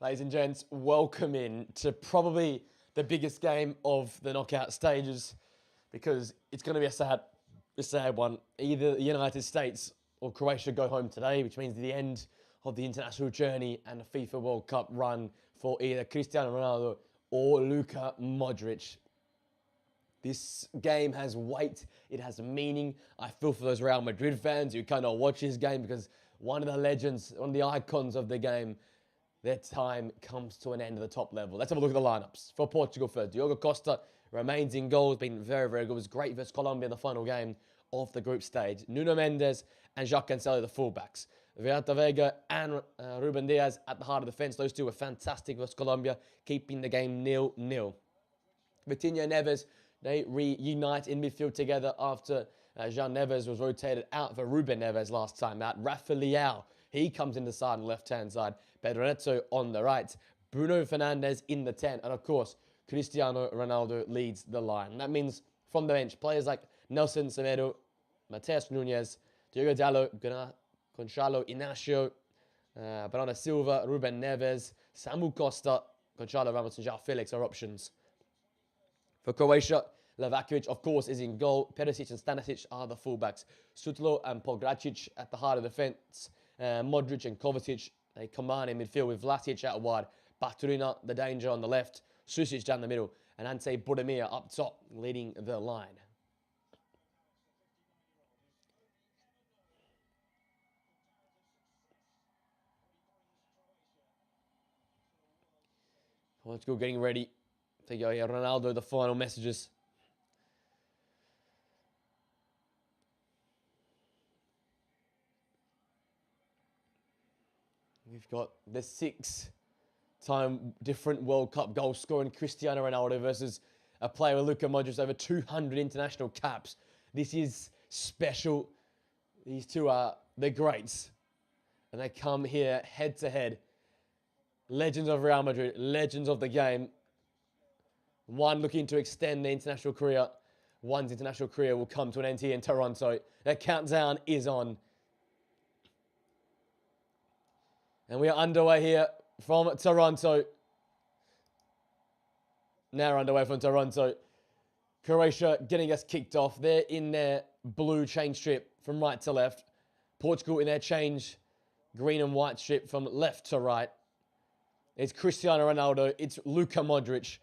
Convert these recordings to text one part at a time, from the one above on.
Ladies and gents, welcome in to probably the biggest game of the knockout stages, because it's going to be a sad one. Either the United States or Croatia go home today, which means the end of the international journey and the FIFA World Cup run for either Cristiano Ronaldo or Luka Modric. This game has weight, it has meaning. I feel for those Real Madrid fans who cannot watch this game because one of the legends, one of the icons of the game, their time comes to an end at the top level. Let's have a look at the lineups. For Portugal first, Diogo Costa remains in goal. Has been very, very good. It was great versus Colombia in the final game of the group stage. Nuno Mendes and Jacques Cancelo, the fullbacks. Viata Vega and Ruben Diaz at the heart of the defence. Those two were fantastic versus Colombia, keeping the game 0-0. Vitinha and Neves, they reunite in midfield together after Jean Neves was rotated out for Ruben Neves last time out. Rafa Leao, he comes in the side on the left-hand side. Pedro Neto on the right. Bruno Fernandes in the 10. And, of course, Cristiano Ronaldo leads the line. And that means from the bench, players like Nelson Semedo, Mateus Nunes, Diogo Dalot, Gonçalo Inácio, Bernardo Silva, Ruben Neves, Samu Costa, Gonçalo Ramos and João Felix are options. For Croatia, Lavakovic, of course, is in goal. Perisic and Stanisic are the fullbacks. Sutlo and Pogačić at the heart of the defence. Modric and Kovacic, they command in midfield with Vlasic out wide. Baturina, the danger on the left. Susic down the middle. And Ante Budimir up top, leading the line. Portugal getting ready to go here. Ronaldo, the final messages. We've got the 6-time different World Cup goal scoring Cristiano Ronaldo versus a player with Luka Modric, over 200 international caps. This is special. These two are the greats. And they come here head to head. Legends of Real Madrid, legends of the game. One looking to extend their international career. One's international career will come to an end here in Toronto. The countdown is on. And we are underway here from Toronto. Now we're underway from Toronto. Croatia getting us kicked off. They're in their blue chain strip from right to left. Portugal in their change green and white strip from left to right. It's Cristiano Ronaldo. It's Luka Modric.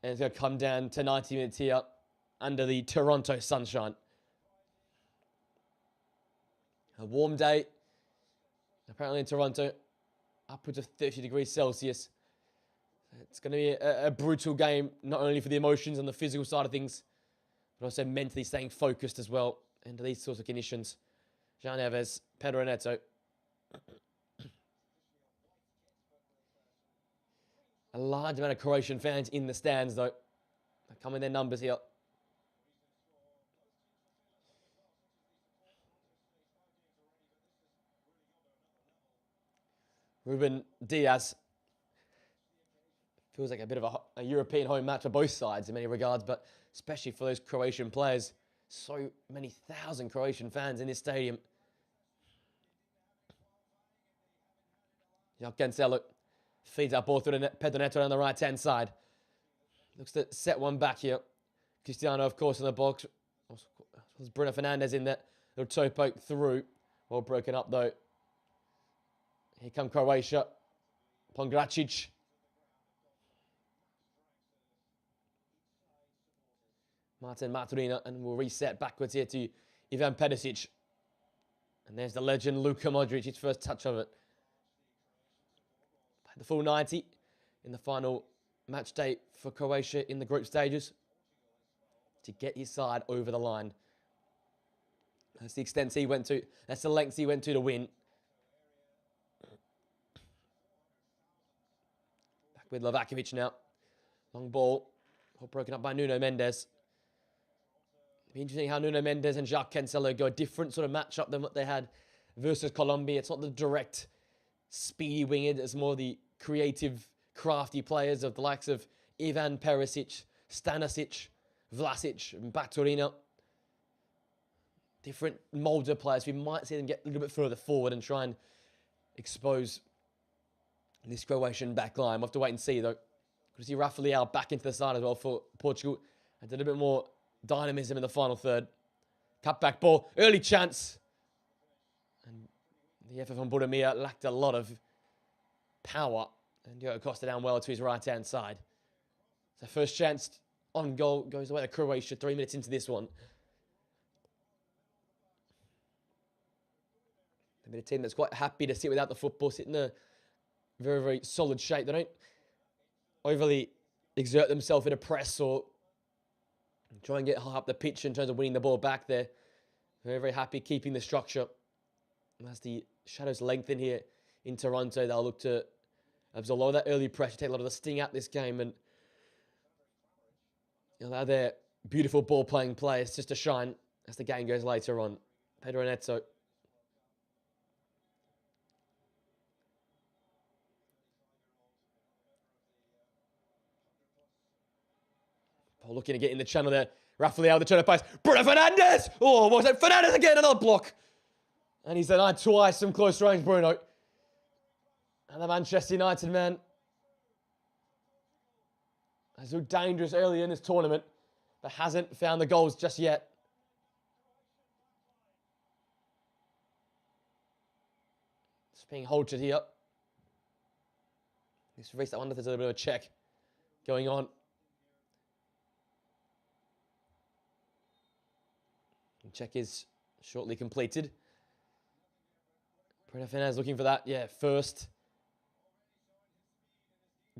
And it's going to come down to 90 minutes here under the Toronto sunshine. A warm day. Apparently in Toronto, upwards of 30 degrees Celsius. It's going to be a brutal game, not only for the emotions and the physical side of things, but also mentally staying focused as well into these sorts of conditions. Jean Neves, Pedro Neto. A large amount of Croatian fans in the stands, though. They come in their numbers here. Ruben Diaz. Feels like a bit of a European home match for both sides in many regards, but especially for those Croatian players. So many thousand Croatian fans in this stadium. Jacques Cancelo feeds our ball through to Pedro Neto on the right-hand side. Looks to set one back here. Cristiano, of course, in the box. Bruno Fernandes in there. Little toe poke through. Well broken up, though. Here come Croatia. Pogačić. Martin Maturina, and we'll reset backwards here to Ivan Perisic. And there's the legend Luka Modric, his first touch of it. The full 90 in the final match day for Croatia in the group stages to get his side over the line. That's the extent he went to. That's the lengths he went to win. Back with Lavakovic now. Long ball. All broken up by Nuno Mendes. It'll be interesting how Nuno Mendes and Jacques Cancelo go a different sort of matchup than what they had versus Colombia. It's not the direct speedy winged. It's more the creative, crafty players of the likes of Ivan Perisic, Stanisic, Vlasic, and Baturina. Different molds of players. We might see them get a little bit further forward and try and expose this Croatian back line. We'll have to wait and see, though. Good to see Rafael back into the side as well for Portugal. And did a bit more dynamism in the final third. Cut back ball. Early chance. And the effort from Budimir lacked a lot of power. And Diogo Costa down well to his right-hand side. So first chance on goal goes away to Croatia 3 minutes into this one. They've been a team that's quite happy to sit without the football, sit in a very, very solid shape. They don't overly exert themselves in a press or try and get high up the pitch in terms of winning the ball back there. Very, very happy keeping the structure. And as the shadows lengthen here in Toronto, they'll look to absorb a lot of that early pressure, take a lot of the sting out this game, and allow their beautiful ball-playing players just to shine as the game goes later on. Pedro Neto. Looking to get in the channel there. Rafael, the turn of pace. Bruno Fernandes! Oh, what was it? Fernandes again, another block. And he's denied twice from close range, Bruno. And the Manchester United man has looked dangerous early in this tournament, but hasn't found the goals just yet. It's being halted here. This race, I wonder if there's a little bit of a check going on. Check is shortly completed. Bruno Fernandes looking for that, first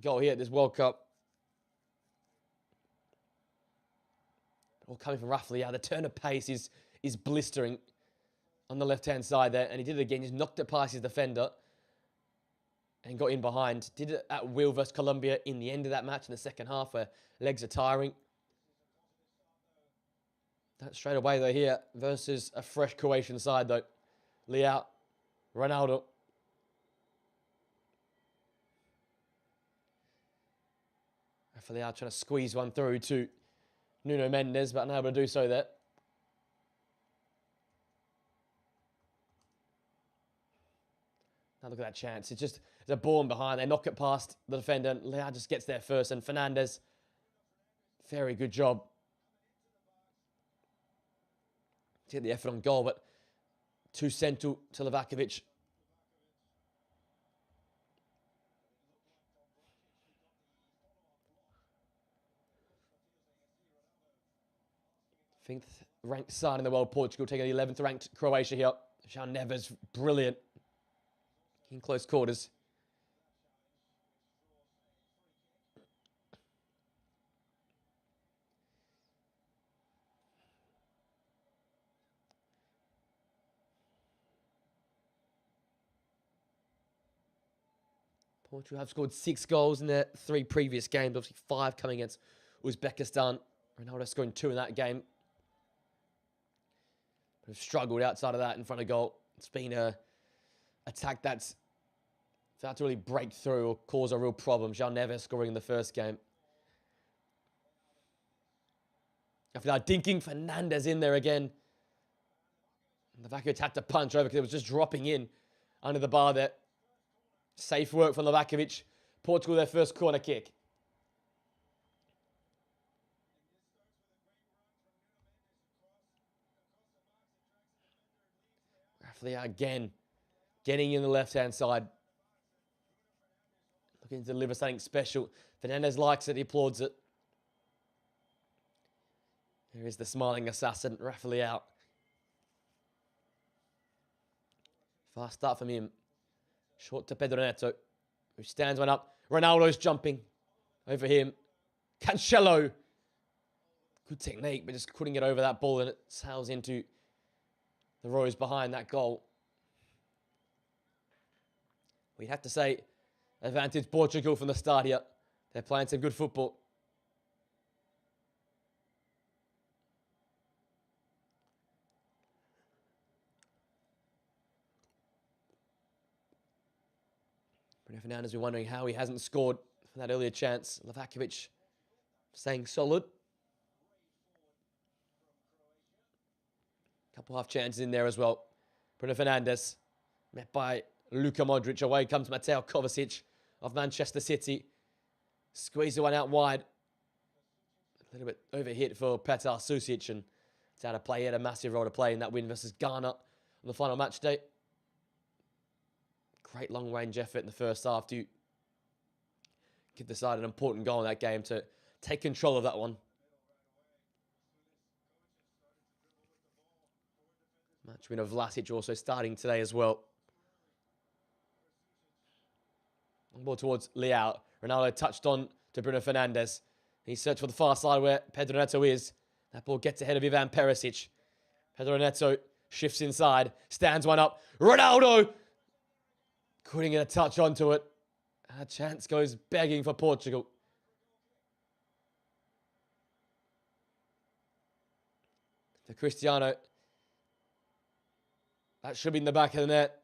goal here at this World Cup. All coming from Rafael. The turn of pace is blistering on the left-hand side there. And he did it again. He's knocked it past his defender and got in behind. Did it at will versus Colombia in the end of that match in the second half where legs are tiring. That straight away, though, here versus a fresh Croatian side, though. Leao, Ronaldo. Rafael trying to squeeze one through to Nuno Mendes, but unable to do so there. Now look at that chance. It's a ball in behind. They knock it past the defender, and Leao just gets there first. And Fernandes, very good job to get the effort on goal, but too central to Livakovic. Fifth ranked side in the world, Portugal, taking the 11th ranked Croatia here. João Neves, brilliant in close quarters. Portugal have scored 6 goals in their 3 previous games. Obviously 5 coming against Uzbekistan. Ronaldo scoring 2 in that game. But have struggled outside of that in front of goal. It's been a attack that's had to really break through or cause a real problem. João Neves scoring in the first game. After that, dinking Fernandes in there again. Livakovic had to punch over because it was just dropping in under the bar there. Safe work from Livakovic. Portugal, their first corner kick. Rafael again, getting in the left-hand side. Looking to deliver something special. Fernandes likes it, he applauds it. Here is the smiling assassin, Rafael. Fast start from him. Short to Pedro Neto, who stands one up. Ronaldo's jumping over him. Cancelo. Good technique, but just couldn't get over that ball, and it sails into the rows behind that goal. We'd have to say advantage Portugal from the start here. They're playing some good football. Bruno Fernandes has been wondering how he hasn't scored from that earlier chance. Livakovic staying solid. Couple half chances in there as well. Bruno Fernandes met by Luka Modric. Away comes Mateo Kovacic. of Manchester City. Squeeze the one out wide. A little bit overhit for Petar Susic, and it's out of play. He had a massive role to play in that win versus Ghana on the final match day. Great long-range effort in the first half to give the side an important goal in that game to take control of that one. Match winner Vlasic also starting today as well. On ball towards Leao. Ronaldo touched on to Bruno Fernandes. He searched for the far side where Pedro Neto is. That ball gets ahead of Ivan Perisic. Pedro Neto shifts inside, stands one up. Ronaldo couldn't get a touch onto it. And a chance goes begging for Portugal. For Cristiano, that should be in the back of the net.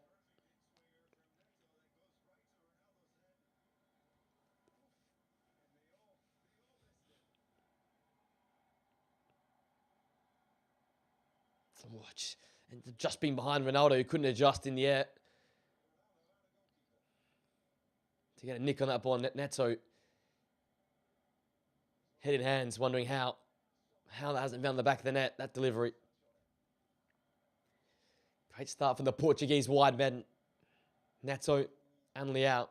Watch. And just being behind Ronaldo, who couldn't adjust in the air to get a nick on that ball. Neto, head in hands, wondering how that hasn't found the back of the net, that delivery. Great start from the Portuguese wide men, Neto and Leao.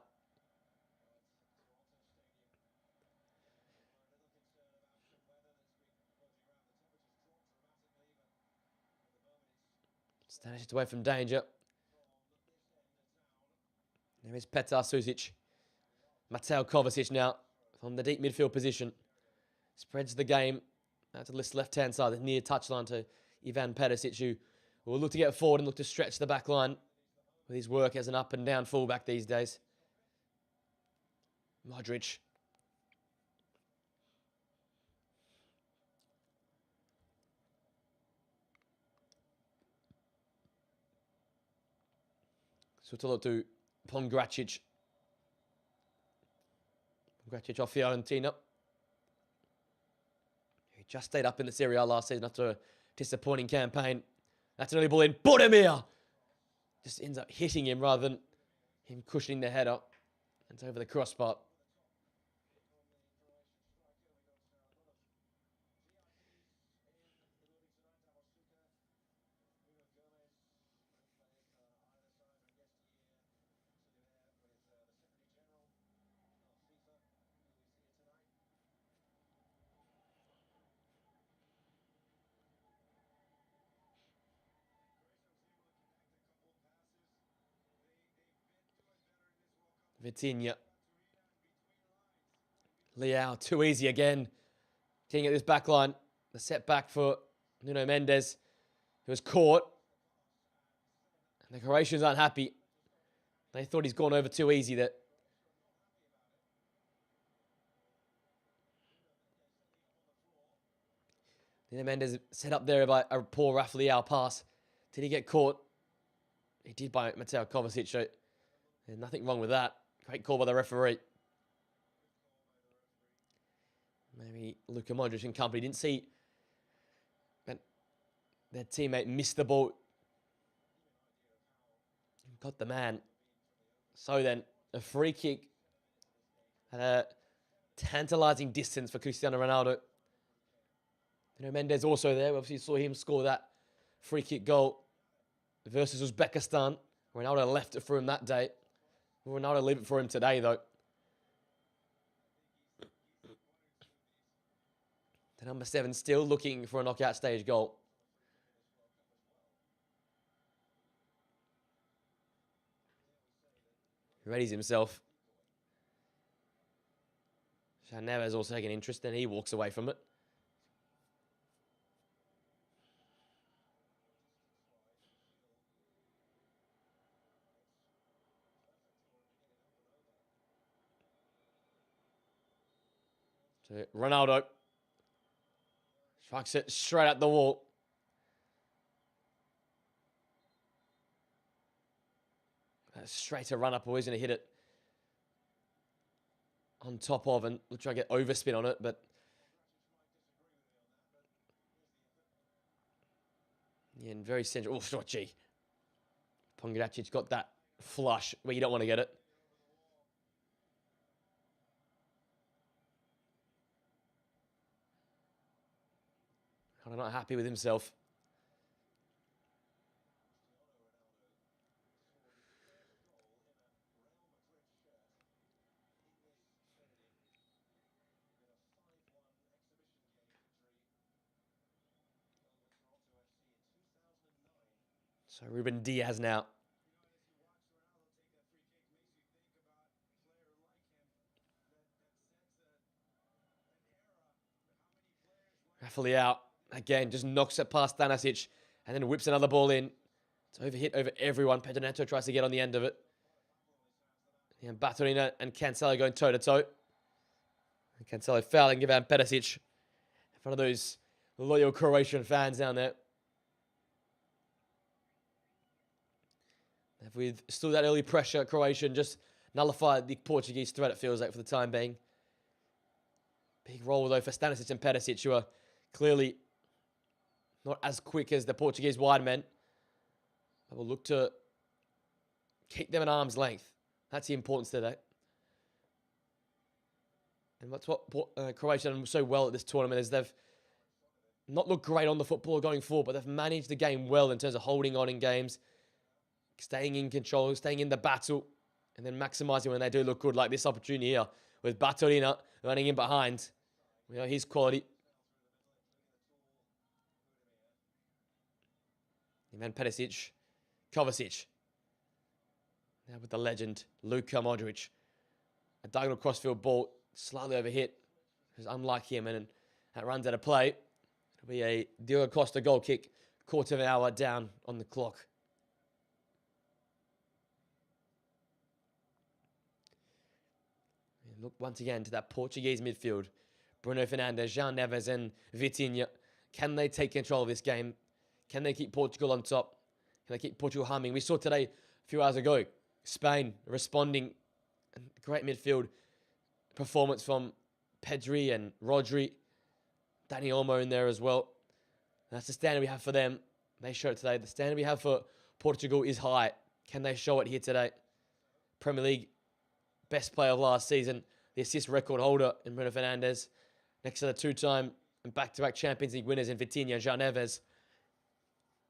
Snatched away from danger. There is Petar Susic. Mateo Kovacic now from the deep midfield position. Spreads the game out to the left-hand side, the near touchline to Ivan Perisic, who will look to get forward and look to stretch the back line with his work as an up-and-down fullback these days. Modric. Sotolo to Pongracic. Pongracic off Fiorentina. He just stayed up in the Serie A last season after a disappointing campaign. That's an early ball in. Bodemir just ends up hitting him rather than him cushioning the header. It's over the crossbar. Vitinha. Leao, too easy again. Getting at this back line. The setback for Nuno Mendes, who was caught. And the Croatians aren't happy. They thought he's gone over too easy. That Nuno Mendes set up there by a poor Rafa Leao pass. Did he get caught? He did by Mateo Kovacic. So there's nothing wrong with that. Great call by the referee. Maybe Luka Modric and company didn't see their teammate missed the ball. Got the man. So then, a free kick at a tantalising distance for Cristiano Ronaldo. You know, Mendes also there. We obviously saw him score that free kick goal versus Uzbekistan. Ronaldo left it for him that day. Will Ronaldo leave it for him today, though? The number 7 still looking for a knockout stage goal. He readies himself. Xan Neves also taking interest, then he walks away from it. So Ronaldo strikes it straight at the wall. That's straight to run up, or he's going to hit it on top of, and we'll try to get overspin on it, but yeah, and very central. Oh, gee. Pongracic got that flush where you don't want to get it. Kind of not happy with himself. So Ruben Diaz now. Raffley out. Again, just knocks it past Stanisic and then whips another ball in. It's overhit over everyone. Pedro Neto tries to get on the end of it. And Baturina and Cancelo going toe-to-toe. And Cancelo fouling Ivan Perisic in front of those loyal Croatian fans down there. If we've still that early pressure, Croatian just nullified the Portuguese threat, it feels like, for the time being. Big role, though, for Stanisic and Perisic, who are clearly not as quick as the Portuguese wide men. They will look to keep them at arm's length. That's the importance today. And that's what Croatia have done so well at this tournament, is they've not looked great on the football going forward, but they've managed the game well in terms of holding on in games, staying in control, staying in the battle, and then maximising when they do look good, like this opportunity here with Baturina running in behind. We know his quality. Ivan Perisic, Kovacic. Now with the legend, Luka Modric. A diagonal crossfield ball, slightly overhit. Because unlike him, and that runs out of play. It'll be a Diogo Costa goal kick, quarter of an hour down on the clock. And look once again to that Portuguese midfield. Bruno Fernandes, João Neves and Vitinha. Can they take control of this game? Can they keep Portugal on top? Can they keep Portugal humming? We saw today, a few hours ago, Spain responding. Great midfield performance from Pedri and Rodri. Dani Olmo in there as well. That's the standard we have for them. They show it today. The standard we have for Portugal is high. Can they show it here today? Premier League best player of last season. The assist record holder in Bruno Fernandes. Next to the two-time and back-to-back Champions League winners in Vitinha and João Neves.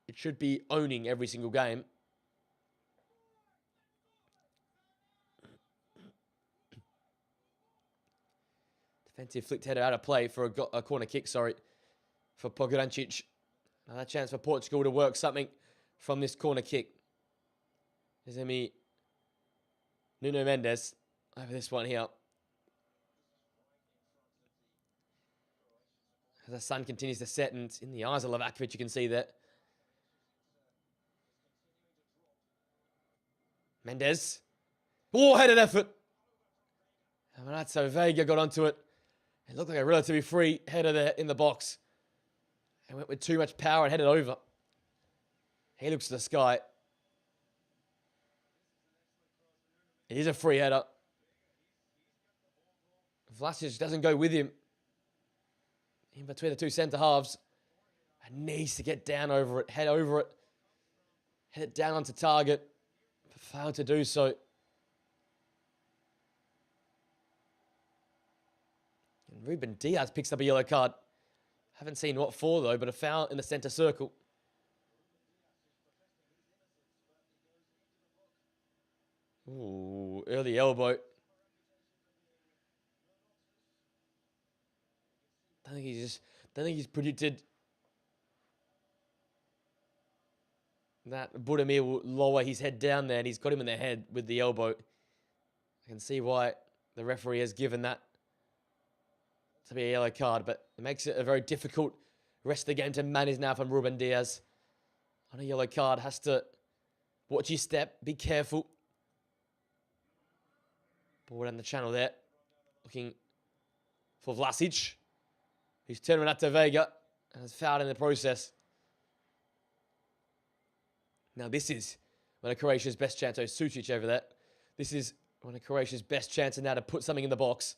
It should be owning every single game. Defensive flicked header out of play for a corner kick, for Pograncic. Another chance for Portugal to work something from this corner kick. There's going to be Nuno Mendes over this one here. As the sun continues to set, and in the eyes of Livakovic, you can see that. Mendes. Oh, headed effort. And so Vega got onto it. It looked like a relatively free header there in the box. And went with too much power and headed over. He looks to the sky. It is a free header. Vlasic doesn't go with him. In between the two centre halves. And needs to get down over it, head over it. Head it down onto target. But failed to do so. And Ruben Diaz picks up a yellow card. Haven't seen what for, though, but a foul in the centre circle. Ooh, early elbow. Don't think he's predicted that Budimir will lower his head down there, and he's got him in the head with the elbow. I can see why the referee has given that to be a yellow card, but it makes it a very difficult rest of the game to manage now from Ruben Diaz. On a yellow card, has to watch his step, be careful. Ball down the channel there, looking for Vlasic, who's turned Renato Vega and has fouled in the process. Now this is one of Croatia's best chances. Sucic over there. This is one of Croatia's best chances now to put something in the box.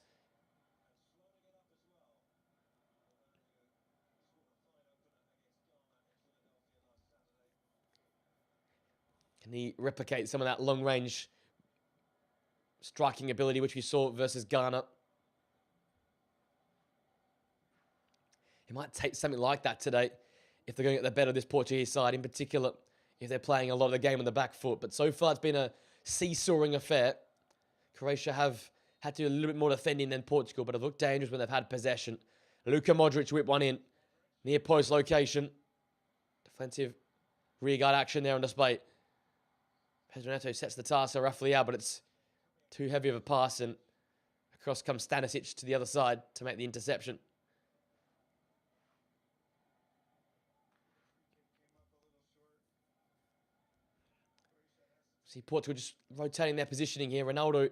Can he replicate some of that long-range striking ability which we saw versus Ghana? It might take something like that today if they're going to get the better of this Portuguese side, in particular if they're playing a lot of the game on the back foot. But so far it's been a seesawing affair. Croatia have had to do a little bit more defending than Portugal, but have looked dangerous when they've had possession. Luka Modric whipped one in, near post location. Defensive rearguard action there on display. Pedro Neto sets the task so roughly out, but it's too heavy of a pass, and across comes Stanisic to the other side to make the interception. See Portugal just rotating their positioning here. Ronaldo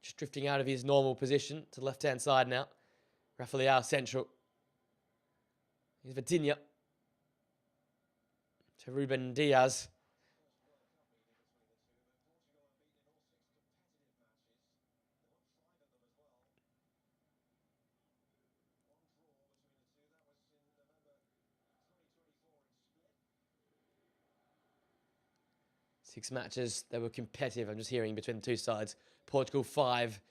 just drifting out of his normal position to the left-hand side now. Rafael central. Here's Vitinha. To Ruben Diaz. Six matches that were competitive. I'm just hearing between the two sides. Portugal 5,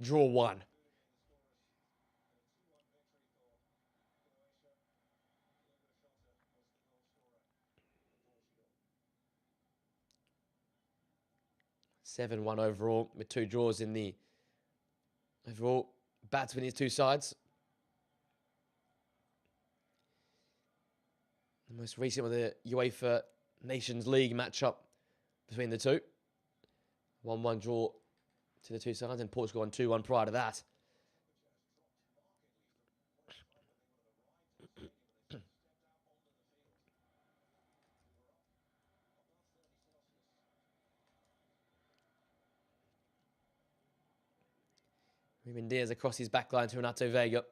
draw 1. Seven 1 overall, with 2 draws in the overall bats between these two sides. The most recent was the UEFA Nations League matchup between the two. 1-1 draw to the two sides, and Portugal on 2-1 prior to that. Ruben Diaz across his back line to Renato Vega.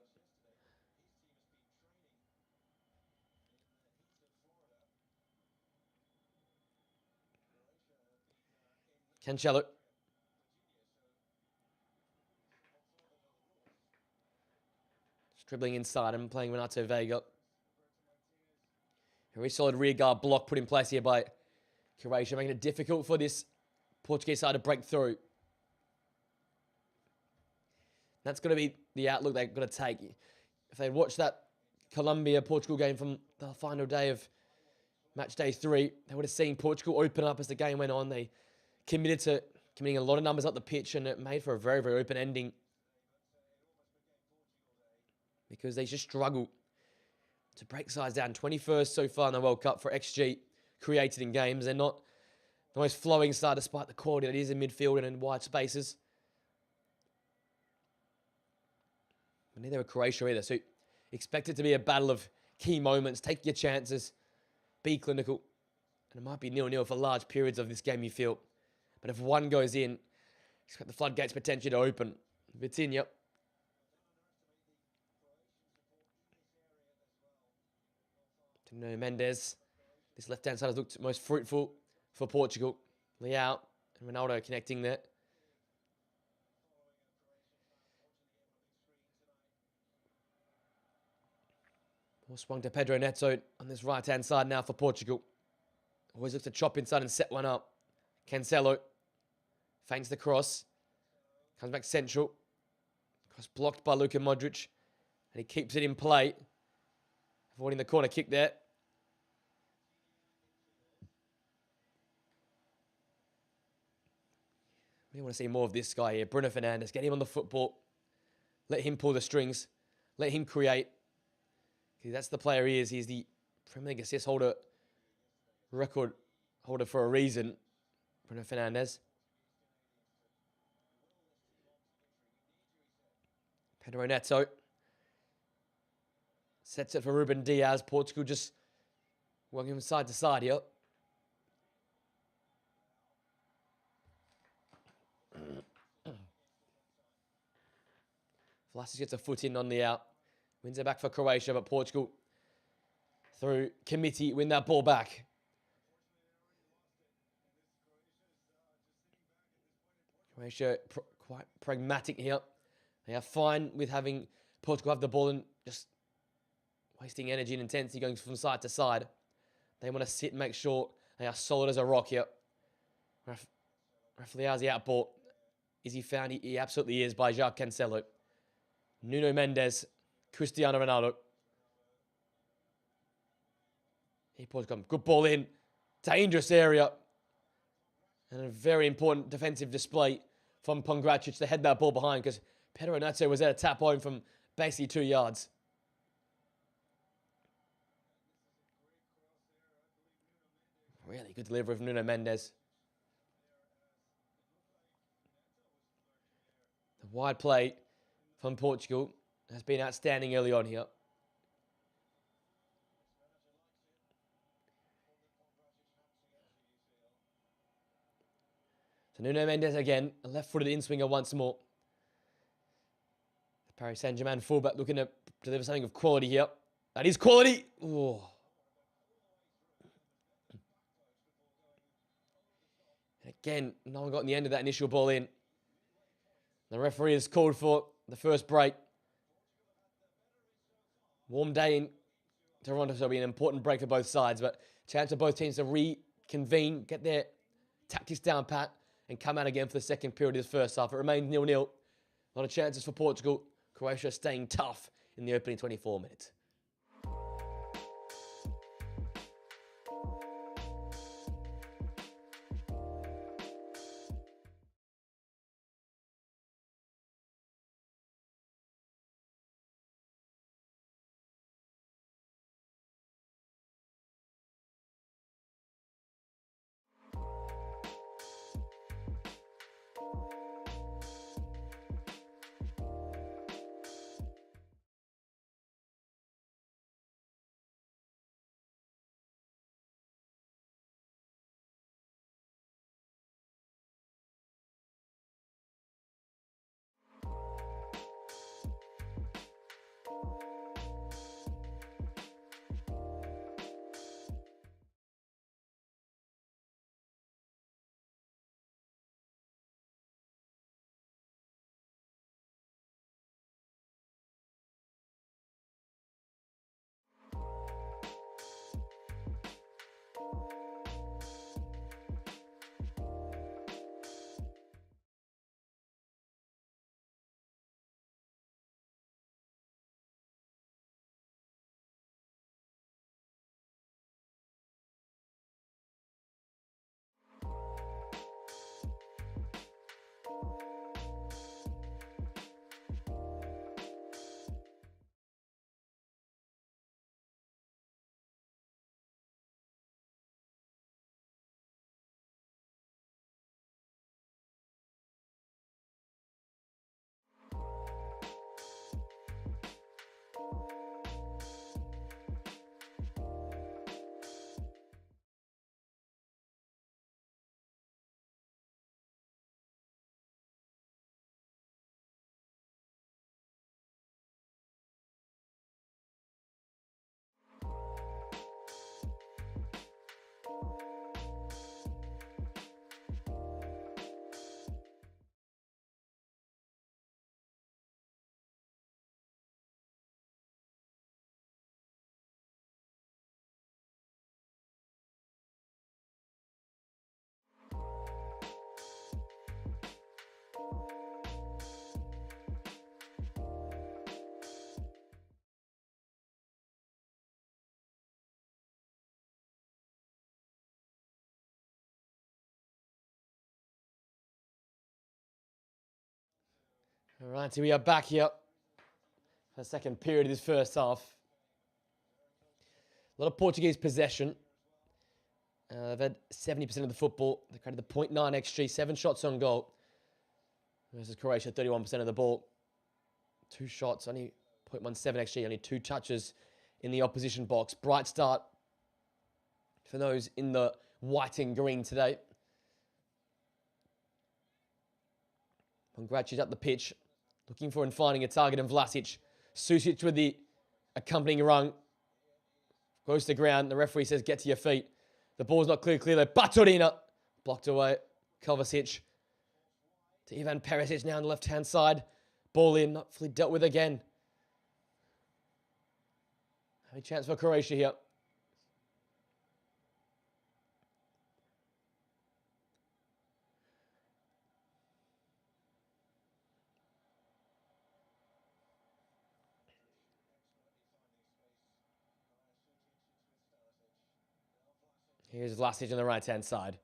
Cancelo. Dribbling inside and playing Renato Vega. A very solid rearguard block put in place here by Croatia, making it difficult for this Portuguese side to break through. That's going to be the outlook they've got to take. If they watched that Colombia-Portugal game from the final day of match day 3, they would have seen Portugal open up as the game went on. They committing a lot of numbers up the pitch, and it made for a very, very open ending, because they just struggle to break sides down. 21st so far in the World Cup for XG created in games. They're not the most flowing side, despite the quality that is in midfield and in wide spaces. But neither are Croatia either. So expect it to be a battle of key moments. Take your chances. Be clinical. And it might be 0-0 for large periods of this game, you feel. But if one goes in, expect the floodgates potentially to open. Vitinha. Nuno Mendes. This left-hand side has looked most fruitful for Portugal. Leao and Ronaldo connecting there. Ball swung to Pedro Neto on this right-hand side now for Portugal. Always looks to chop inside and set one up. Cancelo feints the cross. Comes back central. Cross blocked by Luka Modric. And he keeps it in play. Avoiding the corner kick there. We want to see more of this guy here. Bruno Fernandes. Get him on the football. Let him pull the strings. Let him create. That's the player he is. He's the Premier League assist holder, record holder for a reason. Bruno Fernandes. Pedro Neto. Sets it for Ruben Diaz. Portugal just working from side to side here. Vlasic gets a foot in on the out. Wins it back for Croatia, but Portugal, through committee, win that ball back. Croatia quite pragmatic here. They are fine with having Portugal have the ball and just wasting energy and intensity going from side to side. They want to sit and make sure they are solid as a rock here. Rafael's the out ball. Is he found? He absolutely is by João Cancelo. Nuno Mendes. Cristiano Ronaldo. Here, Portugal. Good ball in. Dangerous area. And a very important defensive display from Pongracic to head that ball behind, because Pedro Neto was there to tap home from basically 2 yards. Really good delivery from Nuno Mendes. The wide play from Portugal has been outstanding early on here. So Nuno Mendes again, a left-footed in-swinger once more. The Paris Saint-Germain fullback looking to deliver something of quality here. That is quality. Oh. And again, no one got in the end of that initial ball in. The referee has called for the first break. Warm day in Toronto, so it'll be an important break for both sides, but chance for both teams to reconvene, get their tactics down pat, and come out again for the second period of the first half. It remains 0-0. A lot of chances for Portugal. Croatia staying tough in the opening 24 minutes. All right, so we are back here for the second period of this first half. A lot of Portuguese possession. They've had 70% of the football. They created the 0.9 XG, 7 shots on goal. Versus Croatia, 31% of the ball. 2 shots, only 0.17 XG, only 2 touches in the opposition box. Bright start for those in the white and green today. Pongracic up the pitch, looking for and finding a target in Vlasic. Susic with the accompanying run. Goes to the ground. The referee says, get to your feet. The ball's not clear there. Baturina blocked away. Kovacic to Ivan Perisic now on the left-hand side. Ball in, not fully dealt with again. A chance for Croatia here. Here's Vlasic on the right-hand side.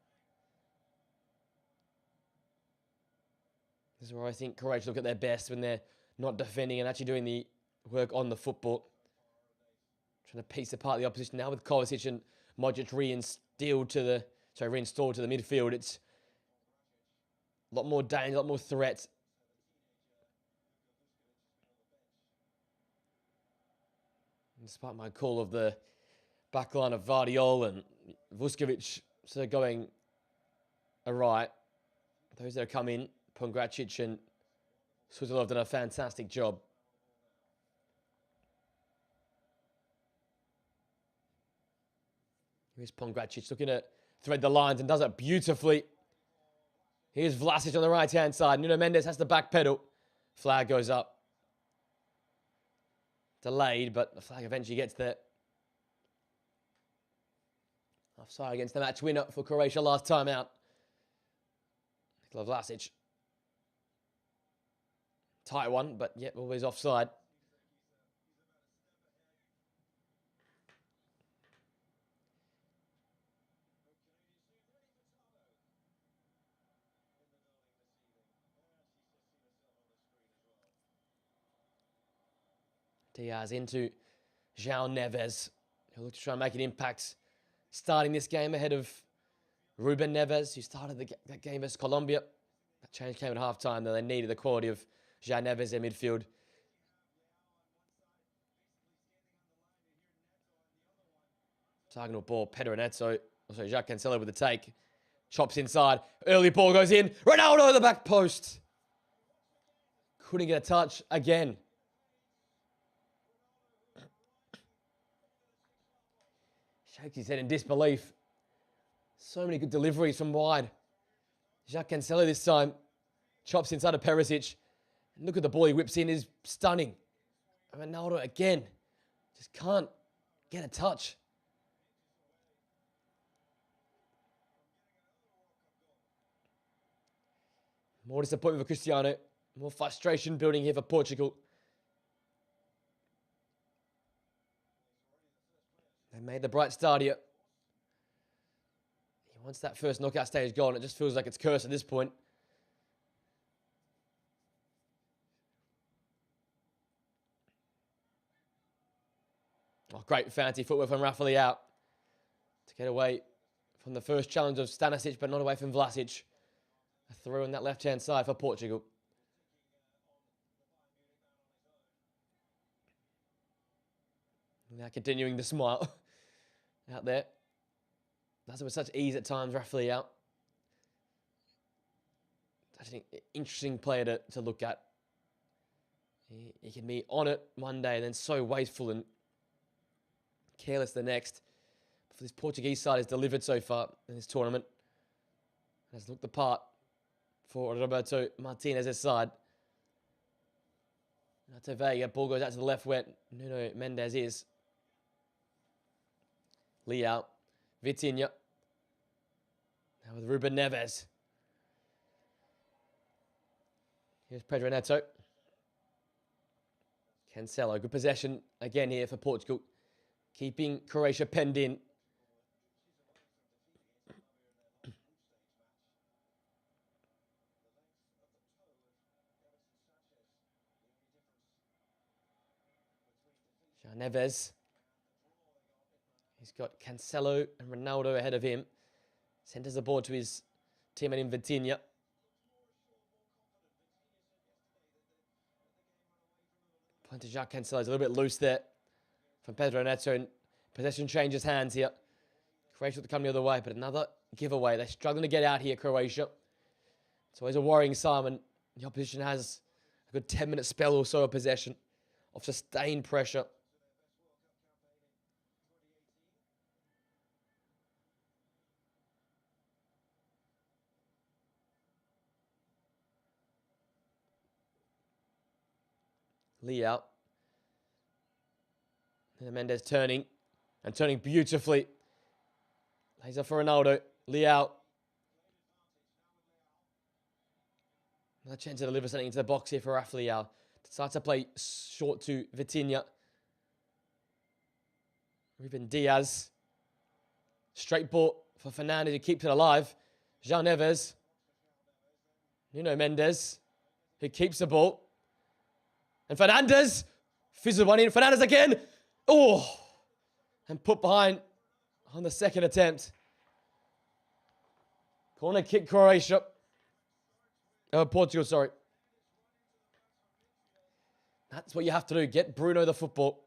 This is where I think Croatia look at their best when they're not defending and actually doing the work on the football. Trying to piece apart the opposition now with Kovacic and Modric reinstalled to the midfield. It's a lot more danger, a lot more threat. Despite my call of the backline of Vardiol and Vuskovic sort of going awry, those that have come in, Pongracic and Suzilov have done a fantastic job. Here's Pongracic looking to thread the lines and does it beautifully. Here's Vlasic on the right-hand side. Nuno Mendes has the back pedal. Flag goes up. Delayed, but the flag eventually gets there. Offside against the match winner for Croatia last time out. Nikola Vlasic. Tight one, but yet always offside. Diaz into João Neves. He'll look to try and make an impact starting this game ahead of Ruben Neves, who started that game versus Colombia. That change came at halftime, though they needed the quality of João Neves in midfield. Diagonal ball, Pedro Neto. Also, Jacques Cancelo with the take. Chops inside. Early ball goes in. Ronaldo at the back post. Couldn't get a touch again. Shakes his head in disbelief. So many good deliveries from wide. Jacques Cancelo this time. Chops inside of Perisic. And look at the ball he whips in. Is stunning. Ronaldo again. Just can't get a touch. More disappointment for Cristiano. More frustration building here for Portugal. They made the bright start here. Once that first knockout stage gone, it just feels like it's cursed at this point. Oh, great fancy footwork from Rafael to get away from the first challenge of Stanisic, but not away from Vlasic. A throw on that left-hand side for Portugal. Now continuing the smile out there. That's with such ease at times, Rafael. Such an interesting player to look at. He can be on it one day and then so wasteful and careless the next. But for this Portuguese side, has delivered so far in this tournament. Has looked the part for Roberto Martinez's side. Renato Veiga, ball goes out to the left where Nuno Mendes is. Leao, Vitinha. Now with Ruben Neves. Here's Pedro Neto. Cancelo, good possession again here for Portugal. Keeping Croatia penned in. João Neves. He's got Cancelo and Ronaldo ahead of him. Centers the ball to his teammate in Vitinha. Point to Jacques Cancelo. He's a little bit loose there from Pedro Neto. And possession changes hands here. Croatia to come the other way, but another giveaway. They're struggling to get out here, Croatia. It's always a worrying sign when the opposition has a good 10-minute spell or so of possession of sustained pressure. Leao. And Mendes turning. And turning beautifully. Laser for Ronaldo. Leao. Another chance to deliver something into the box here for Rafael. Decides to play short to Vitinha. Ruben Diaz. Straight ball for Fernandes, who keeps it alive. João Neves. Nuno Mendes, who keeps the ball. And Fernandes. Fizzled one in. Fernandes again. Oh. And put behind on the second attempt. Corner kick, Croatia. Portugal, sorry. That's what you have to do. Get Bruno the football.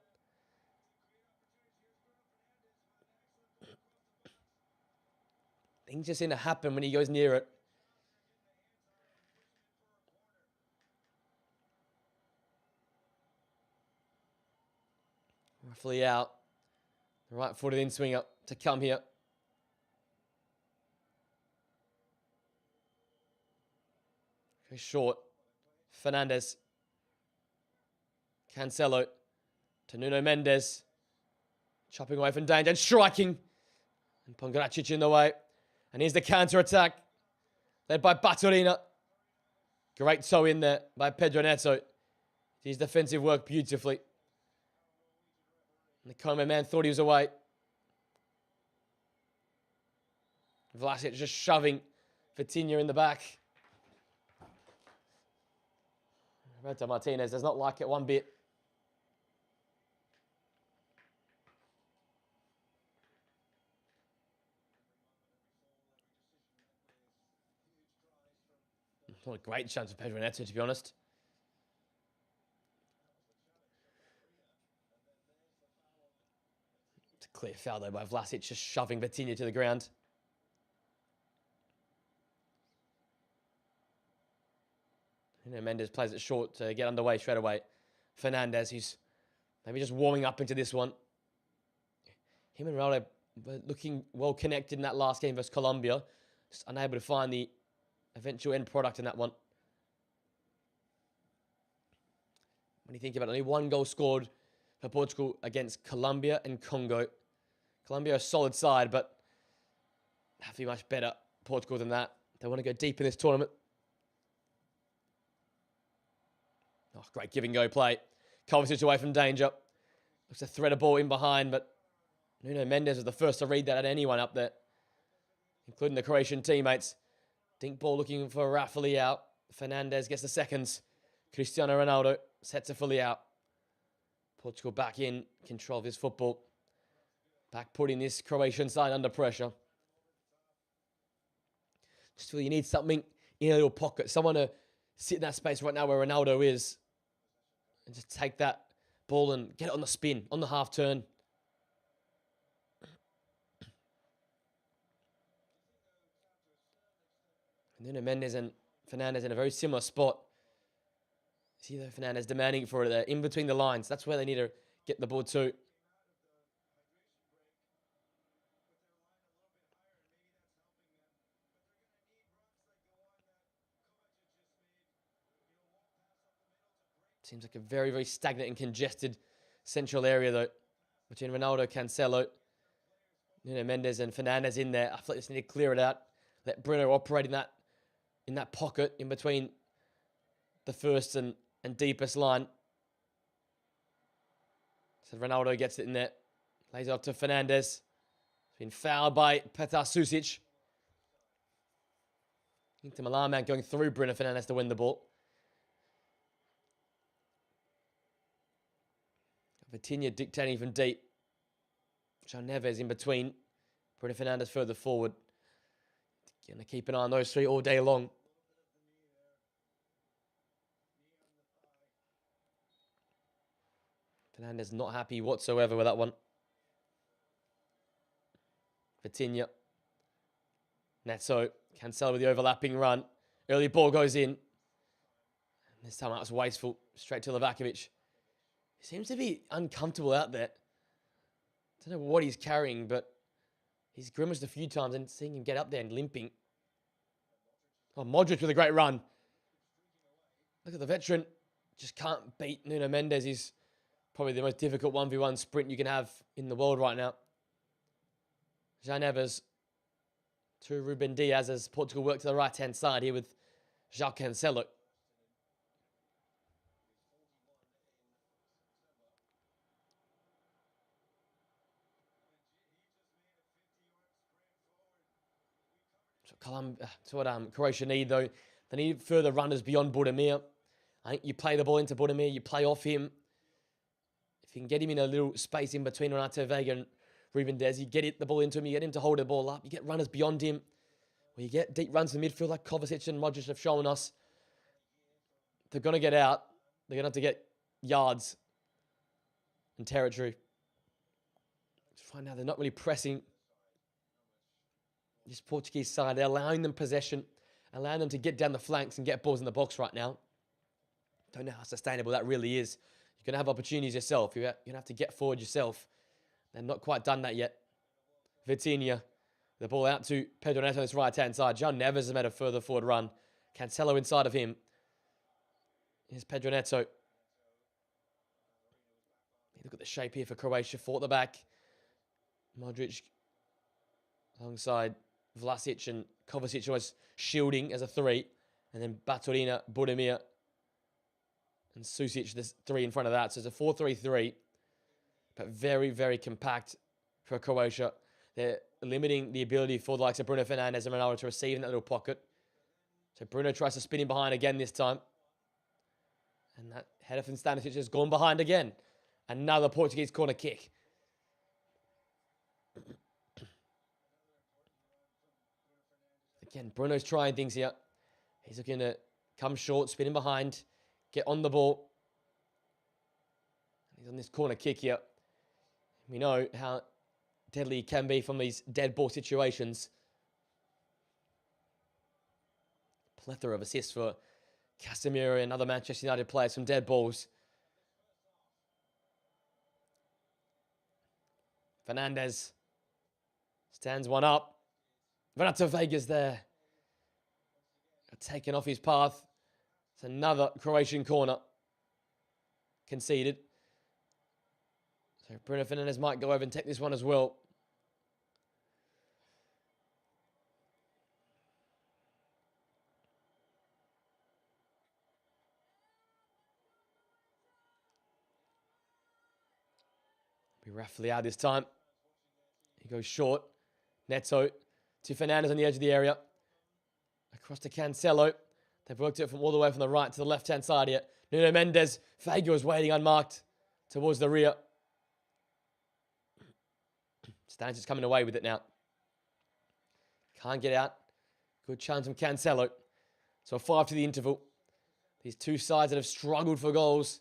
Things just seem to happen when he goes near it. Roughly out. The right-footed in-swinger to come here. Very short. Fernandes. Cancelo to Nuno Mendes. Chopping away from danger and striking. And Pongracic in the way. And here's the counter-attack. Led by Baturina. Great toe in there by Pedro Neto. His defensive work beautifully. And the Como man thought he was away. Vlasic just shoving Vitinha in the back. Roberto Martinez does not like it one bit. Not a great chance for Pedro Neto, to be honest. It's a clear foul, though, by Vlasic, just shoving Vitinha to the ground. Mendes plays it short to get underway straight away. Fernandes, who's maybe just warming up into this one. Him and Ronaldo were looking well connected in that last game versus Colombia. Just unable to find the eventual end product in that one. When you think about it, only one goal scored for Portugal against Colombia and Congo. Colombia a solid side, but have to be much better, Portugal, than that. They want to go deep in this tournament. Oh, great give-and-go play. Kovacic away from danger. Looks to thread a ball in behind, but Nuno Mendes was the first to read that at anyone up there, including the Croatian teammates. Dink ball looking for Rafael out. Fernandes gets the seconds. Cristiano Ronaldo sets it fully out. Portugal back in control of this football. Back putting this Croatian side under pressure. Just feel you need something in a little pocket. Someone to sit in that space right now where Ronaldo is. And just take that ball and get it on the spin, on the half turn. Nuno Mendes and Fernandes in a very similar spot. See though, Fernandes demanding for it there, in between the lines. That's where they need to get the ball to. Seems like a very, very stagnant and congested central area though. Between Ronaldo, Cancelo, Nuno Mendes and Fernandes in there. I feel like they just need to clear it out. Let Bruno operate in that pocket in between the first and deepest line. So Ronaldo gets it in there. Lays it off to Fernandes. It's been fouled by Petar Susic. Inter Milan man going through Bruno Fernandes to win the ball. Vitinha dictating from deep. João Neves in between. Bruno Fernandes further forward. Going to keep an eye on those three all day long. Fernandes not happy whatsoever with that one. Vitinha. Neto. Cancelo with the overlapping run. Early ball goes in. And this time that was wasteful. Straight to Livakovic. He seems to be uncomfortable out there. Don't know what he's carrying, but he's grimaced a few times and seeing him get up there and limping. Oh, Modric with a great run. Look at the veteran. Just can't beat Nuno Mendes. He's probably the most difficult 1v1 sprint you can have in the world right now. João Neves to Ruben Diaz as Portugal work to the right-hand side here with João Cancelo. That's what Croatia need, though. They need further runners beyond Budimir. I think you play the ball into Budimir, you play off him. If you can get him in a little space in between Renato Vega and Ruben Des, you get the ball into him, you get him to hold the ball up, you get runners beyond him. Or you get deep runs in the midfield like Kovacic and Modric have shown us. They're going to get out. They're going to have to get yards and territory. Just find out they're not really pressing this Portuguese side. They're allowing them possession, allowing them to get down the flanks and get balls in the box right now. Don't know how sustainable that really is. You're going to have opportunities yourself. You're going to have to get forward yourself. They're not quite done that yet. Vitinha, the ball out to Pedro Neto on his right-hand side. João Neves has made a further forward run. Cancelo inside of him. Here's Pedro Neto. Look at the shape here for Croatia. Four at the back. Modric alongside Vlasic and Kovacic was shielding as a three. And then Baturina, Budimir, and Susic, there's three in front of that. So it's a 4-3-3. But very, very compact for Croatia. They're limiting the ability for the likes of Bruno Fernandes and Ronaldo to receive in that little pocket. So Bruno tries to spin in behind again this time. And that header from Stanisic has gone behind again. Another Portuguese corner kick. Again, Bruno's trying things here. He's looking to come short, spin in behind, get on the ball. He's on this corner kick here. We know how deadly he can be from these dead ball situations. Plethora of assists for Casemiro and other Manchester United players from dead balls. Fernandes stands one up. Renato Vega's there. Taken off his path. It's another Croatian corner. Conceded. So Bruno Fernandes might go over and take this one as well. Be roughly out this time. He goes short. Neto to Fernandes on the edge of the area. Across to Cancelo. They've worked it from all the way from the right to the left-hand side here. Nuno Mendes. Vega is waiting unmarked towards the rear. Stanisic is coming away with it now. Can't get out. Good chance from Cancelo. So 5 to the interval. These two sides that have struggled for goals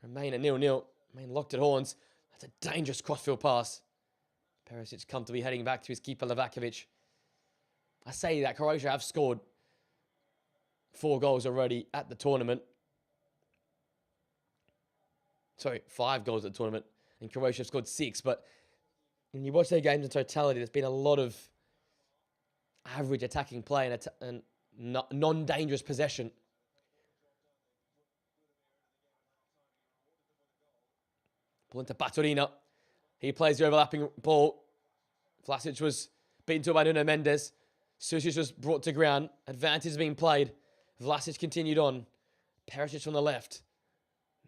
remain at 0-0. Remain locked at horns. That's a dangerous crossfield pass. Perisic comfortably heading back to his keeper, Livakovic. I say that Croatia have scored 4 goals already at the tournament. Sorry, 5 goals at the tournament. And Croatia have scored 6. But when you watch their games in totality, there's been a lot of average attacking play and non-dangerous possession. Ball into Baturina. He plays the overlapping ball. Vlasic was beaten to by Nuno Mendes. Susic was brought to ground. Advantage being played. Vlasic continued on. Perisic on the left.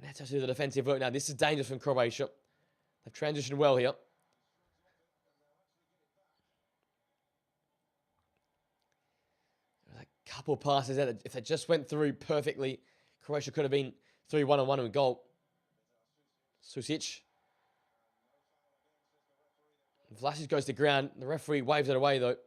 Neto to do the defensive work now. This is dangerous from Croatia. They've transitioned well here. There's a couple passes there that if they just went through perfectly, Croatia could have been 3-1-1 with goal. Susic. Vlasic goes to ground. The referee waves it away though.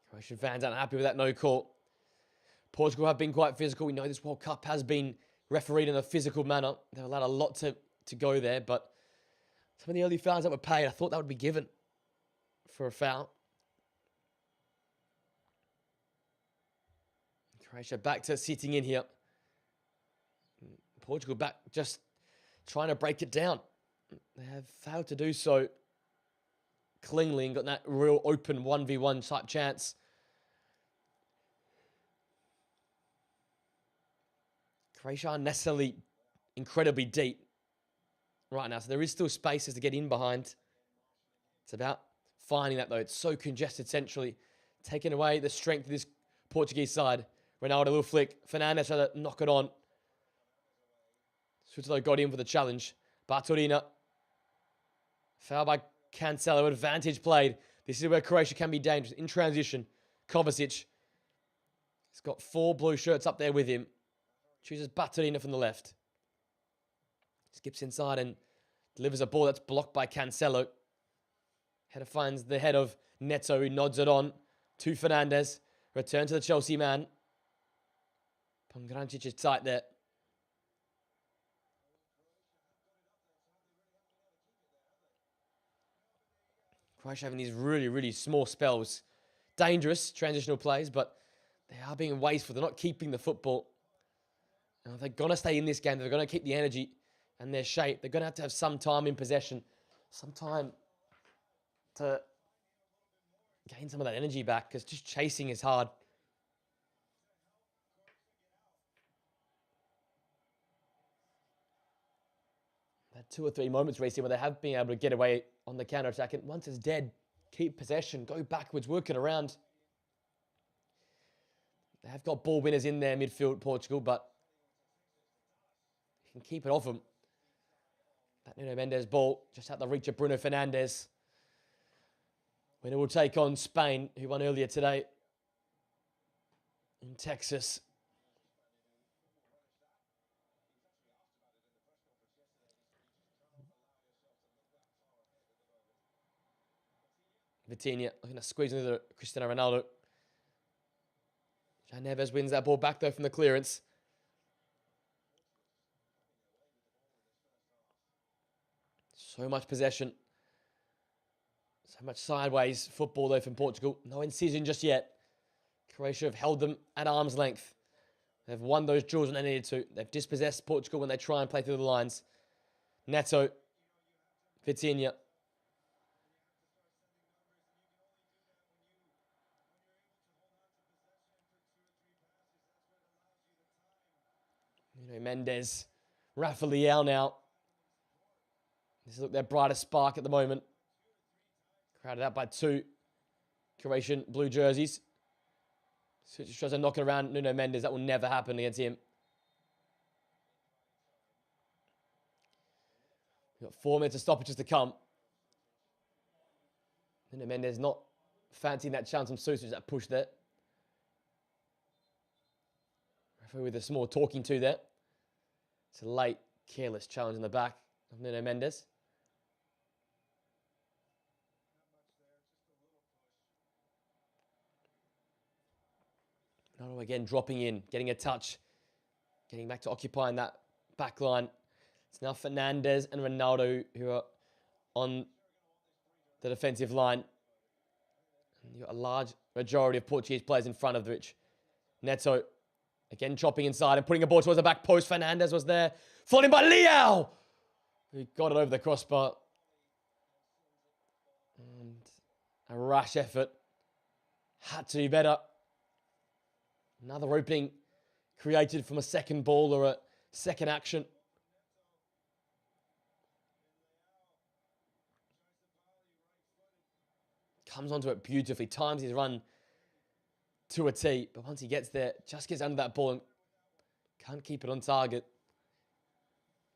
Croatian fans aren't happy with that no call. Portugal have been quite physical. We know this World Cup has been refereed in a physical manner. They've allowed a lot to go there, but some of the early fouls that were paid, I thought that would be given for a foul. Croatia back to sitting in here. Portugal back just trying to break it down. They have failed to do so cleanly and got that real open 1v1 type chance. Croatia aren't necessarily incredibly deep right now, so there is still spaces to get in behind. It's about finding that though. It's so congested centrally, taking away the strength of this Portuguese side. Ronaldo, a little flick. Fernandes tried to knock it on. Switzerland got in for the challenge. Bartolina. Foul by Cancelo. Advantage played. This is where Croatia can be dangerous. In transition, Kovacic. He's got 4 blue shirts up there with him. Chooses Bartolina from the left. Skips inside and delivers a ball that's blocked by Cancelo. Header finds the head of Neto, who nods it on to Fernandes. Return to the Chelsea man. Pongrancic is tight there. Croatia having these really, really small spells. Dangerous transitional plays, but they are being wasteful. They're not keeping the football. And if they're going to stay in this game, they're going to keep the energy and their shape. They're going to have some time in possession. Some time to gain some of that energy back, because just chasing is hard. Had 2 or 3 moments recently where they have been able to get away on the counter-attack. And once it's dead, keep possession, go backwards, work it around. They have got ball winners in their midfield, Portugal, but you can keep it off them. That Nuno Mendes ball just out the reach of Bruno Fernandes. Winner will take on Spain, who won earlier today in Texas. Vitinha looking to squeeze into Cristiano Ronaldo. João Neves wins that ball back though from the clearance. So much possession. So much sideways football though from Portugal. No incision just yet. Croatia have held them at arm's length. They've won those duels when they needed to. They've dispossessed Portugal when they try and play through the lines. Neto. Vitinha. Nuno Mendes. Rafa Leão now. This is their brightest spark at the moment. Crowded out by 2 Croatian blue jerseys. So just tries to knock it around Nuno Mendes. That will never happen against him. We've got 4 minutes of stoppages to come. Nuno Mendes not fancying that chance from Susic, that push there. Referee with a small talking to there. It's a late, careless challenge in the back of Nuno Mendes. Ronaldo again dropping in, getting a touch, getting back to occupying that back line. It's now Fernandes and Ronaldo who are on the defensive line. And you've got a large majority of Portuguese players in front of the pitch. Neto again chopping inside and putting a ball towards the back post. Fernandes was there, followed in by Leão, who got it over the crossbar. And a rash effort. Had to do better. Another opening created from a second ball or a second action. Comes onto it beautifully. Times his run to a tee. But once he gets there, just gets under that ball and can't keep it on target.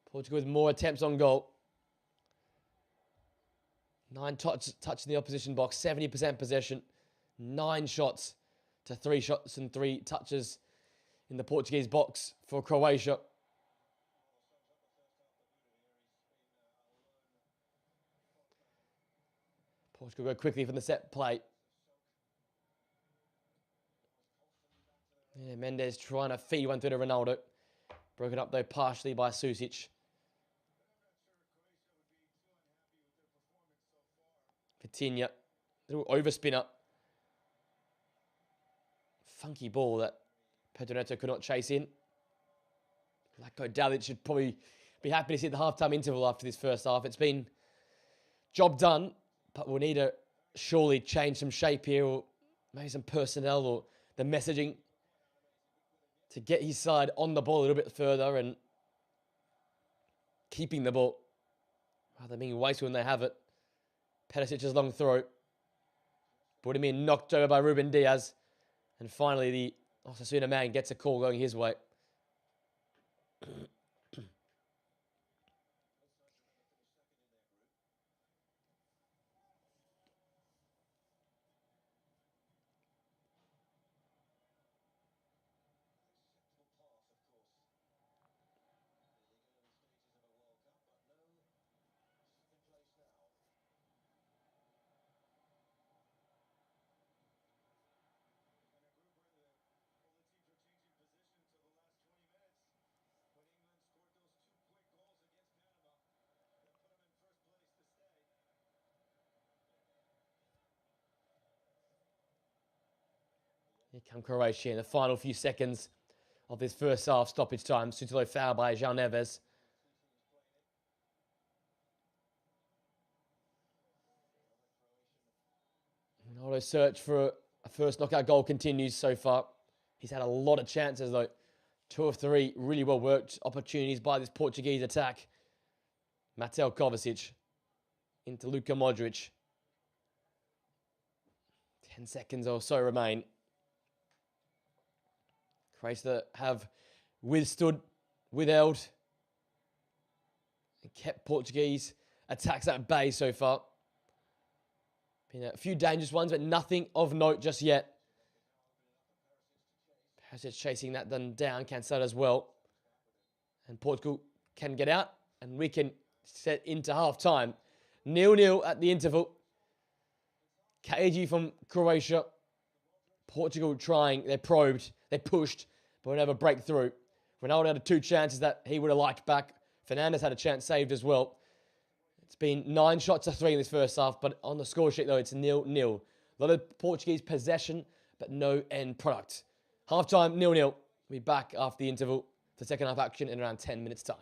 Portugal with more attempts on goal. 9 touches in the opposition box. 70% possession. 9 shots to 3 shots and 3 touches in the Portuguese box for Croatia. Portugal go quickly from the set play. Yeah, Mendes trying to feed one through to Ronaldo. Broken up though partially by Susic. Vitinha, little overspinner. Funky ball that Pedro Neto could not chase in. Latko Dalic should probably be happy to see the halftime interval after this first half. It's been job done, but we'll need to surely change some shape here, or maybe some personnel or the messaging to get his side on the ball a little bit further and keeping the ball rather than being wasted when they have it. Perisic's long throw. Put him in, knocked over by Ruben Diaz. And finally, the Osasuna man gets a call going his way. come Croatia in the final few seconds of this first half stoppage time. Sutilo foul by João Neves. Ronaldo's search for a first knockout goal continues so far. He's had a lot of chances though. 2 of 3 really well worked opportunities by this Portuguese attack. Mateo Kovacic into Luka Modric. 10 seconds or so remain. Croatia have withheld, and kept Portuguese attacks at bay so far. Been a few dangerous ones, but nothing of note just yet. Perisic chasing that then down, Cancelo as well. And Portugal can get out, and we can set into half-time. 0-0 at the interval. KG from Croatia. Portugal trying, they probed, they pushed, but would never break through. Ronaldo had 2 chances that he would have liked back. Fernandes had a chance saved as well. It's been 9 shots to 3 in this first half, but on the score sheet though, it's 0-0. A lot of Portuguese possession, but no end product. Half-time, 0-0. We'll be back after the interval for second half action in around 10 minutes' time.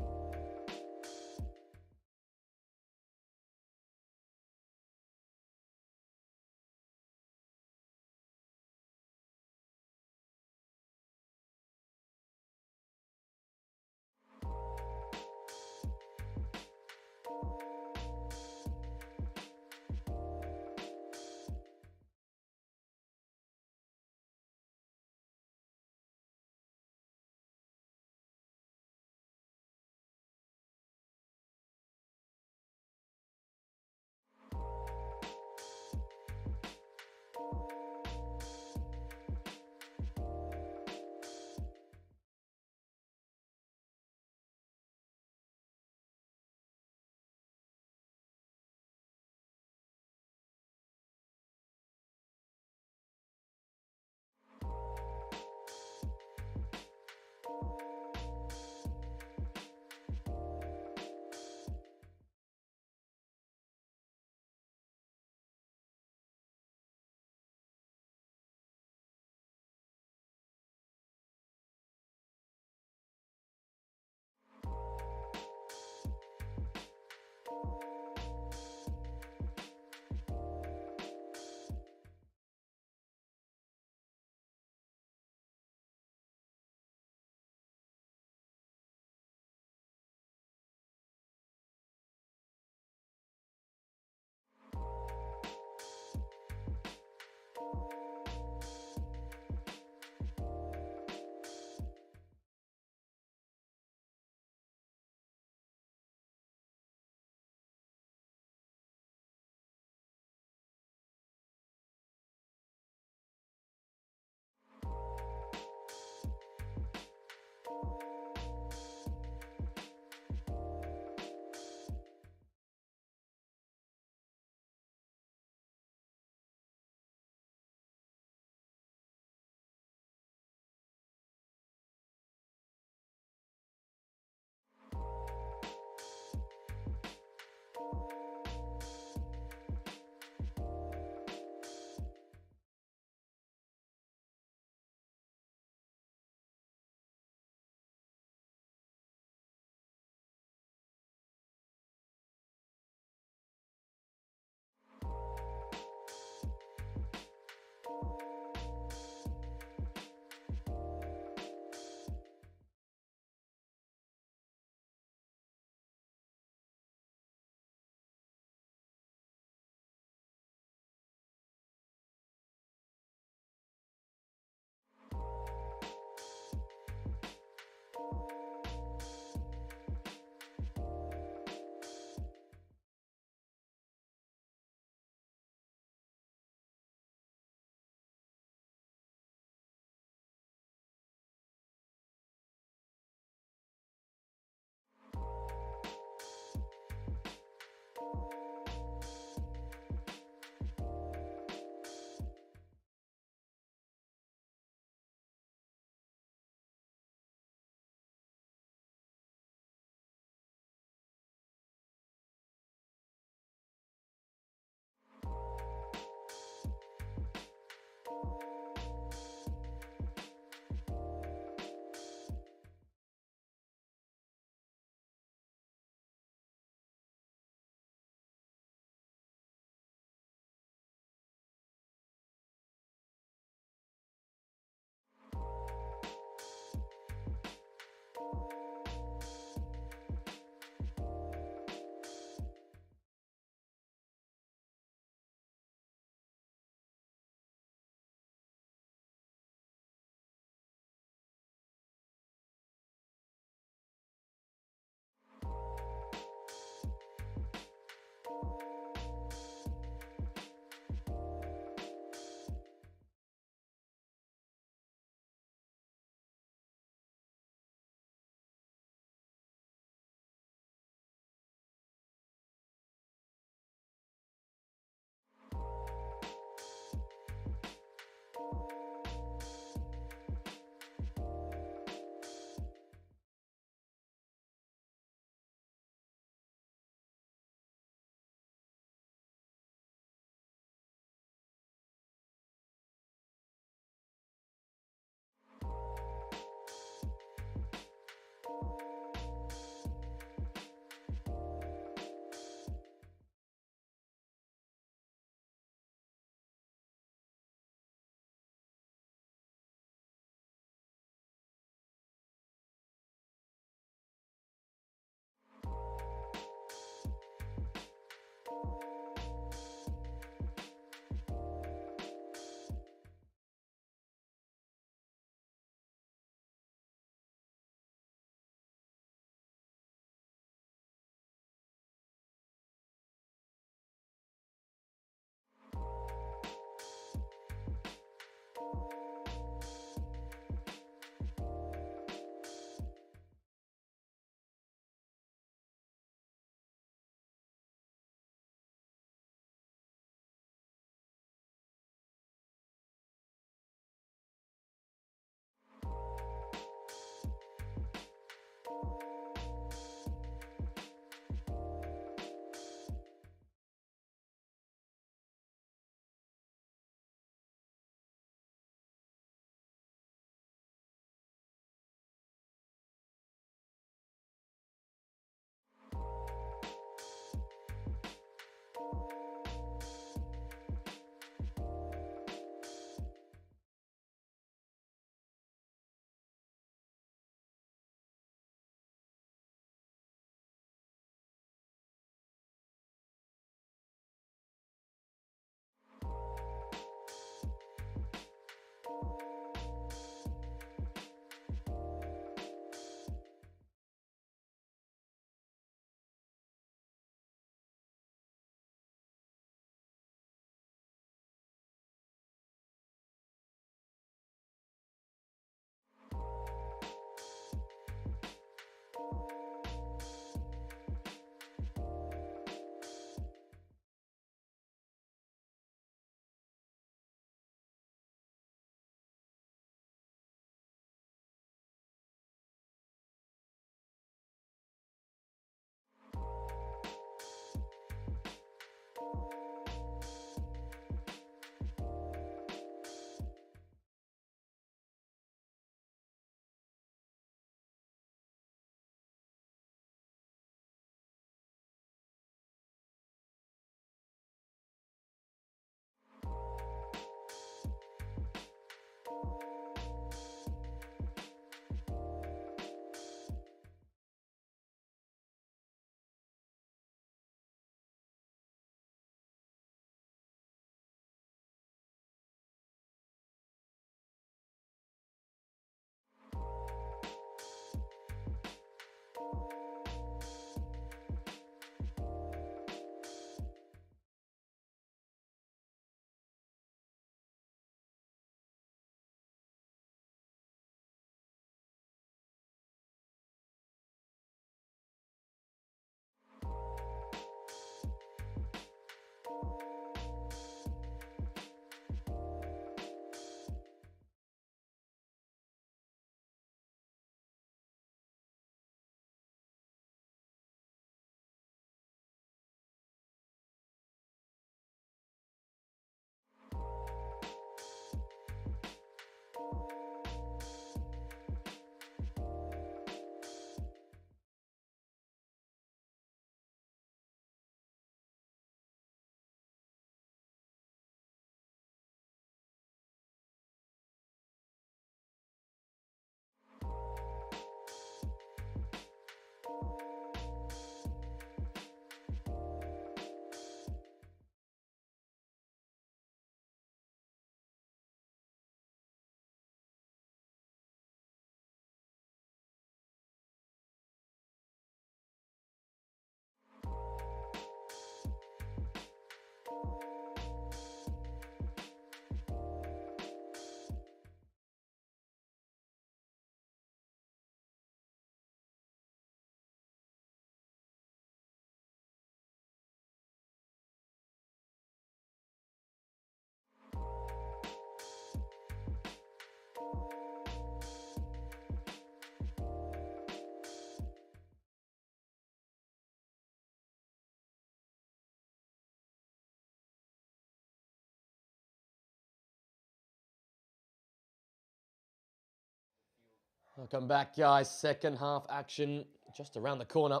Welcome back, guys. Second half action just around the corner.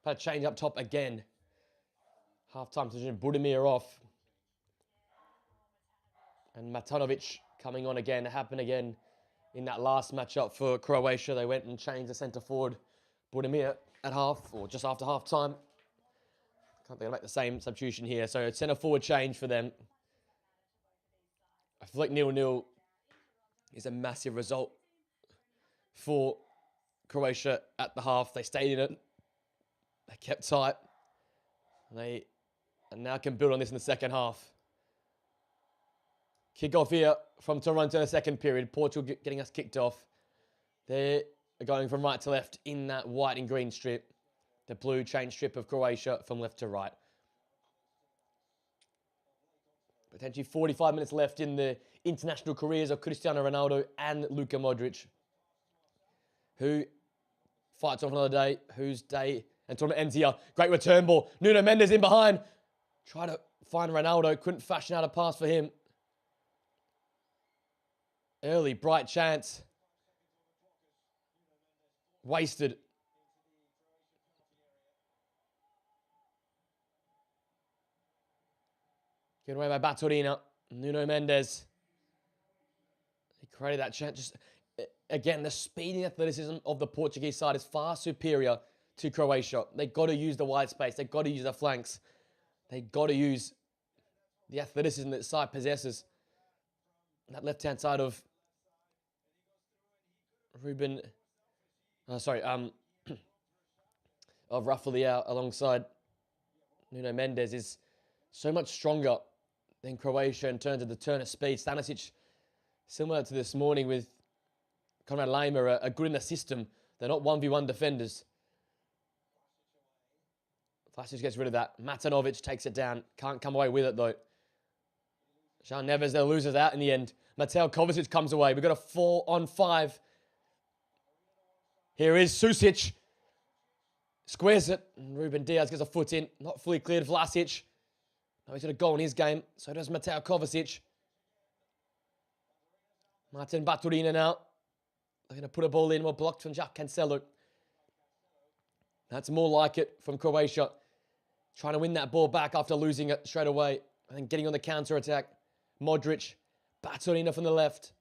Had a change up top again. Half-time decision, Budimir off. And Matanovic coming on again. It happened again in that last matchup for Croatia. They went and changed the centre forward, Budimir, at half, or just after half-time. Can't think they'll make the same substitution here. So centre forward change for them. I feel like 0-0 is a massive result for Croatia at the half. They stayed in it. They kept tight. And now can build on this in the second half. Kick off here from Toronto in the second period. Portugal getting us kicked off. They're going from right to left in that white and green strip. The blue chain strip of Croatia from left to right. Potentially 45 minutes left in the international careers of Cristiano Ronaldo and Luka Modric, who fights off another day. Whose day? And tournament ends here. Great return ball. Nuno Mendes in behind. Try to find Ronaldo. Couldn't fashion out a pass for him. Early, bright chance. Wasted. Given away by Baturina. Nuno Mendes. He created that chance. Just, again, the speed and athleticism of the Portuguese side is far superior to Croatia. They've got to use the wide space. They've got to use the flanks. They've got to use the athleticism that side possesses. That left-hand side of of Rafael alongside Nuno Mendes is so much stronger than Croatia in terms of the turn of speed. Stanisic, similar to this morning with Konrad Lima, are good in the system. They're not 1v1 defenders. Vlasic gets rid of that. Matanovic takes it down. Can't come away with it, though. Jean Neves, they're losers out in the end. Mateo Kovacic comes away. We've got a 4-on-5. Here is Susic. Squares it. And Ruben Diaz gets a foot in. Not fully cleared. Vlasic. Now he's got a goal in his game. So does Mateo Kovacic. Martin Baturina now. They're going to put a ball in. Well, blocked from Jack Cancelo. That's more like it from Croatia. Trying to win that ball back after losing it straight away. And then getting on the counter-attack. Modric. Baturina from the left.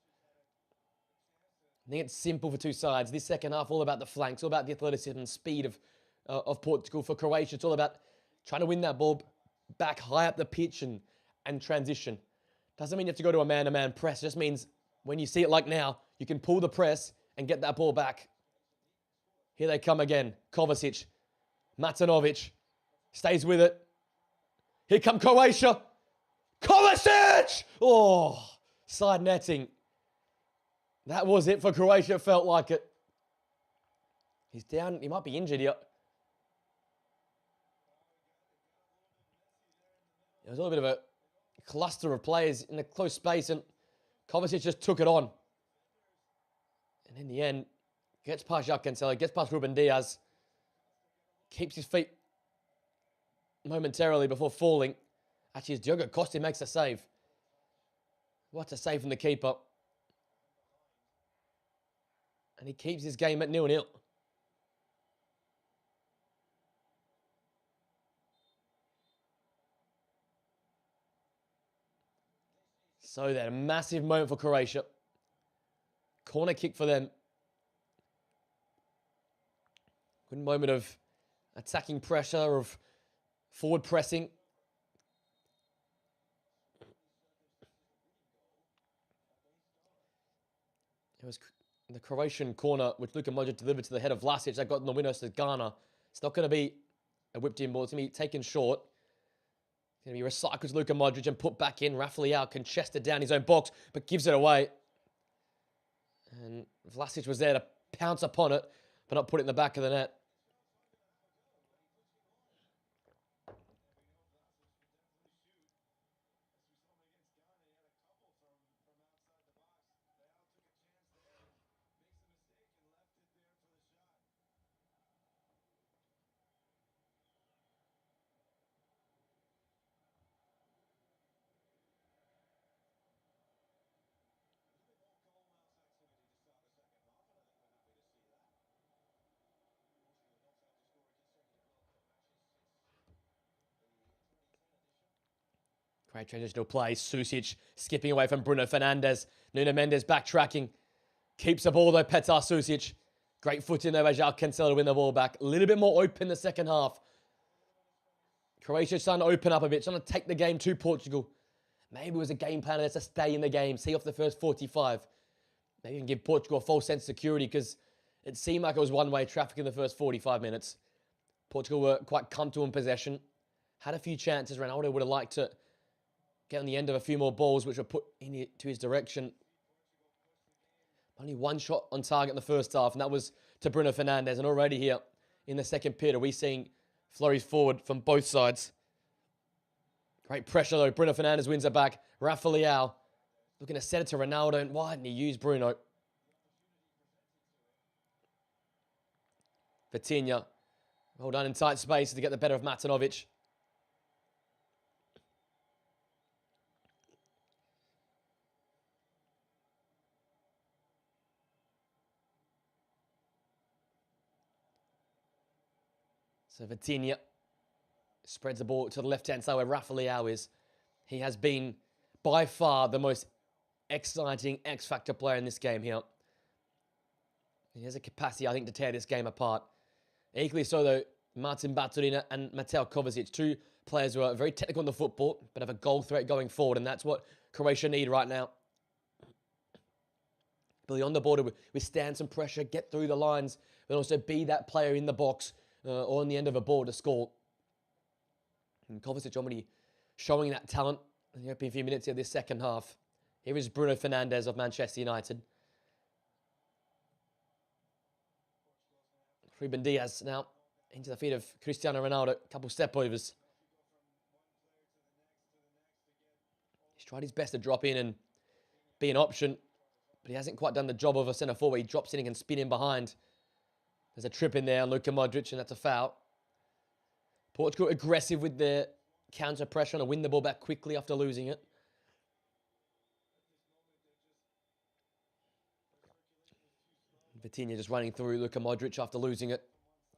I think it's simple for two sides. This second half, all about the flanks, all about the athleticism and speed of Portugal. For Croatia, it's all about trying to win that ball back high up the pitch and transition. Doesn't mean you have to go to a man-to-man press. It just means when you see it like now, you can pull the press and get that ball back. Here they come again. Kovacic. Matanovic. Stays with it. Here come Croatia. Kovacic! Oh, side netting. That was it for Croatia. It felt like it. He's down. He might be injured here. There was a little bit of a cluster of players in a close space, and Kovacic just took it on. And in the end, gets past Jacques Cancelo, gets past Ruben Diaz, keeps his feet momentarily before falling. Actually, as Diogo Costa makes a save. What a save from the keeper. And he keeps his game at 0-0. So then, a massive moment for Croatia. Corner kick for them. Good moment of attacking pressure, of forward pressing. It was the Croatian corner, which Luka Modric delivered to the head of Vlasic. That got in the window to Ghana. It's not going to be a whipped in ball. It's going to be taken short. It's going to be recycled to Luka Modric and put back in. Rafael can chest it down his own box, but gives it away. And Vlasic was there to pounce upon it, but not put it in the back of the net. Great transitional play. Susic skipping away from Bruno Fernandes. Nuno Mendes backtracking. Keeps the ball though, Petar Susic. Great foot in there by João Cancelo to win the ball back. A little bit more open the second half. Croatia's starting to open up a bit, trying to take the game to Portugal. Maybe it was a game plan that's to stay in the game, see off the first 45. Maybe even give Portugal a false sense of security because it seemed like it was one-way traffic in the first 45 minutes. Portugal were quite comfortable in possession. Had a few chances. Ronaldo would have liked to get on the end of a few more balls which were put into his direction. Only one shot on target in the first half, and that was to Bruno Fernandes. And already here in the second period, we're seeing flurries forward from both sides. Great pressure though. Bruno Fernandes wins it back. Rafael looking to set it to Ronaldo. And why didn't he use Bruno? Vitinha. Well done in tight space to get the better of Matanovic. So Vitinha spreads the ball to the left-hand side where Rafa Leao is. He has been by far the most exciting X-Factor player in this game here. He has a capacity, I think, to tear this game apart. Equally so, though, Martin Baturina and Mateo Kovacic, two players who are very technical in the football, but have a goal threat going forward, and that's what Croatia need right now. Be on the border, withstand some pressure, get through the lines, but also be that player in the box or on the end of a ball to score. And Kovacic already showing that talent in the opening few minutes of this second half. Here is Bruno Fernandes of Manchester United. Ruben Diaz now into the feet of Cristiano Ronaldo. A couple step overs. He's tried his best to drop in and be an option, but he hasn't quite done the job of a centre forward. He drops in and can spin in behind. There's a trip in there on Luka Modric, and that's a foul. Portugal aggressive with their counter pressure, trying to win the ball back quickly after losing it. Vitinha just running through Luka Modric after losing it.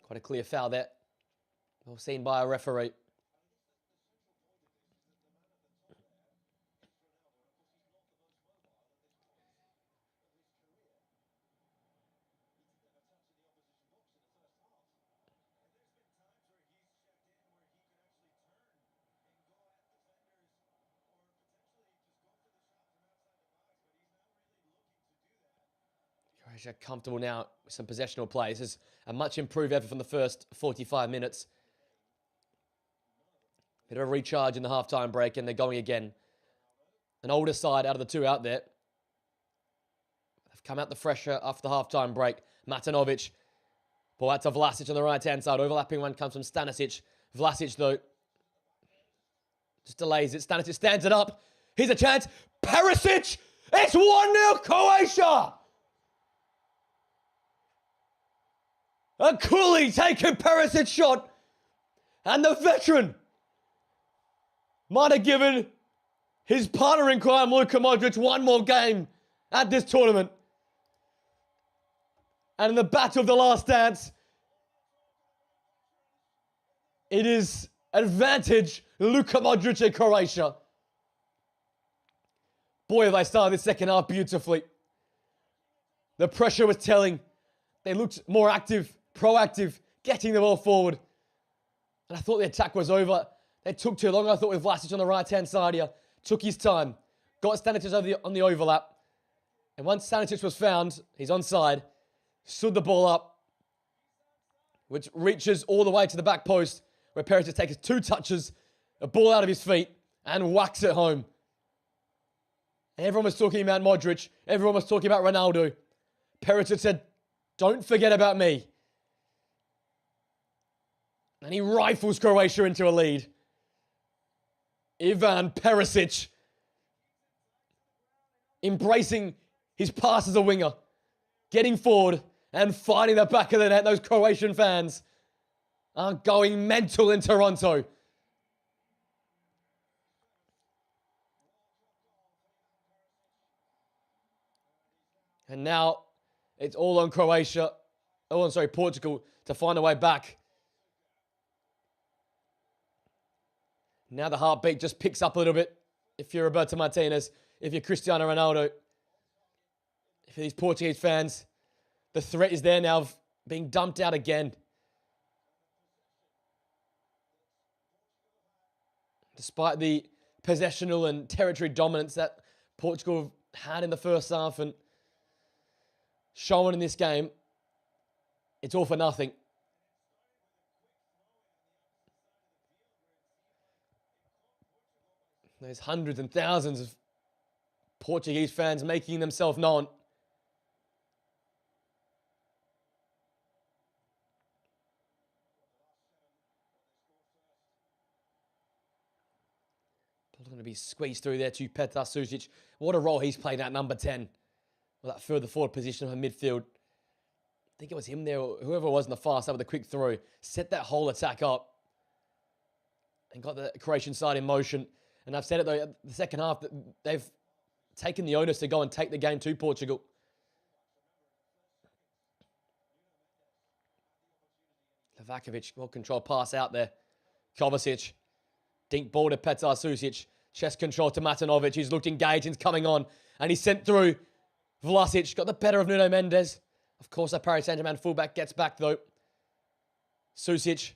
Quite a clear foul there. Well seen by a referee. Croatia comfortable now with some possessional play. This is a much improved effort from the first 45 minutes. Bit of a recharge in the half-time break, and they're going again. An older side out of the two out there. They've come out the fresher after the half-time break. Matanovic. Ball out to Vlasic on the right-hand side. Overlapping one comes from Stanisic. Vlasic, though, just delays it. Stanisic stands it up. Here's a chance. Perisic! It's 1-0 Croatia! A coolly taken Perisic shot. And the veteran might have given his partner in crime, Luka Modric, one more game at this tournament. And in the battle of the last dance, it is advantage Luka Modric and Croatia. Boy, have they started this second half beautifully. The pressure was telling. They looked more active, proactive, getting the ball forward. And I thought the attack was over. They took too long, I thought, with Vlasic on the right-hand side here. Took his time. Got Stanisic on the overlap. And once Stanisic was found, he's onside. Stood the ball up, which reaches all the way to the back post, where Perisic takes 2 touches, a ball out of his feet, and whacks it home. Everyone was talking about Modric. Everyone was talking about Ronaldo. Perisic said, "Don't forget about me." And he rifles Croatia into a lead. Ivan Perisic embracing his pass as a winger, getting forward and finding the back of the net. Those Croatian fans are going mental in Toronto. And now it's all on Croatia. Oh, I'm sorry, Portugal to find a way back. Now the heartbeat just picks up a little bit. If you're Roberto Martinez, if you're Cristiano Ronaldo, if you're these Portuguese fans, the threat is there now of being dumped out again. Despite the possessional and territory dominance that Portugal had in the first half and shown in this game, it's all for nothing. There's hundreds and thousands of Portuguese fans making themselves known. Going to be squeezed through there to Petar Susic. What a role he's played at number 10. Well, that further forward position of midfield. think it was him there, or whoever it was in the far side with a quick throw, set that whole attack up and got the Croatian side in motion. And I've said it though, the second half, they've taken the onus to go and take the game to Portugal. Livakovic, well-controlled pass out there. Kovacic, dink ball to Petar Susic. Chest control to Matanovic, who's looked engaged and's coming on. And he's sent through. Vlasic got the better of Nuno Mendes. Of course, that Paris Saint-Germain fullback gets back, though. Susic.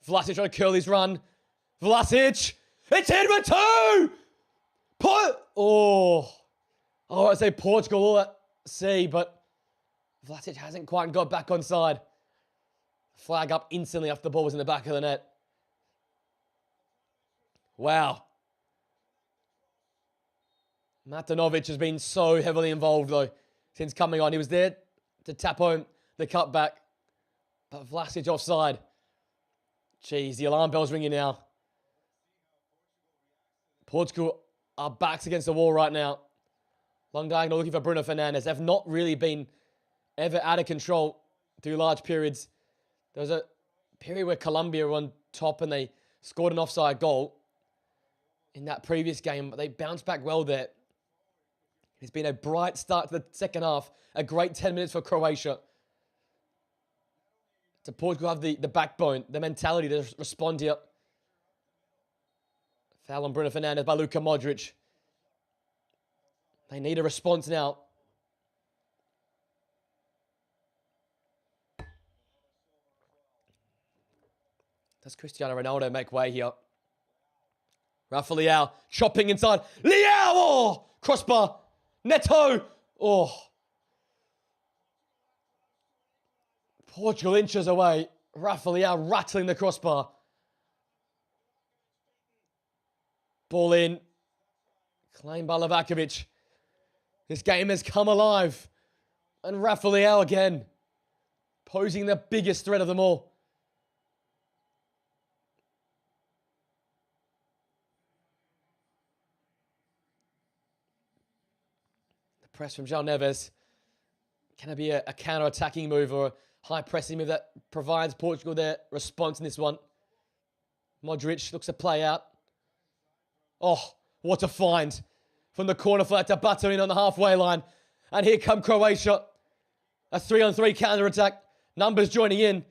Vlasic trying to curl his run. Vlasic. It's in with two! I'd say Portugal all at sea, but Vlasic hasn't quite got back on side. Flag up instantly after the ball was in the back of the net. Wow. Matanovic has been so heavily involved, though, since coming on. He was there to tap home the cutback, but Vlasic offside. Jeez, the alarm bell's ringing now. Portugal are backs against the wall right now. Long diagonal looking for Bruno Fernandes. They've not really been ever out of control through large periods. There was a period where Colombia were on top and they scored an offside goal in that previous game, but they bounced back well there. It's been a bright start to the second half. A great 10 minutes for Croatia. To Portugal have the backbone, the mentality to respond here. Foul on Bruno Fernandes by Luka Modric. They need a response now. Does Cristiano Ronaldo make way here? Rafa Leao chopping inside. Leao! Oh! Crossbar. Neto! Oh. Portugal inches away. Rafa Leao rattling the crossbar. Ball in. Claimed by Livakovic. This game has come alive. And Rafa Leao again. Posing the biggest threat of them all. The press from João Neves. Can it be a counter-attacking move or a high-pressing move that provides Portugal their response in this one? Modric looks to play out. Oh, what a find. From the corner flag to Batuin on the halfway line. And here come Croatia. A 3-on-3 counter-attack. Numbers joining in.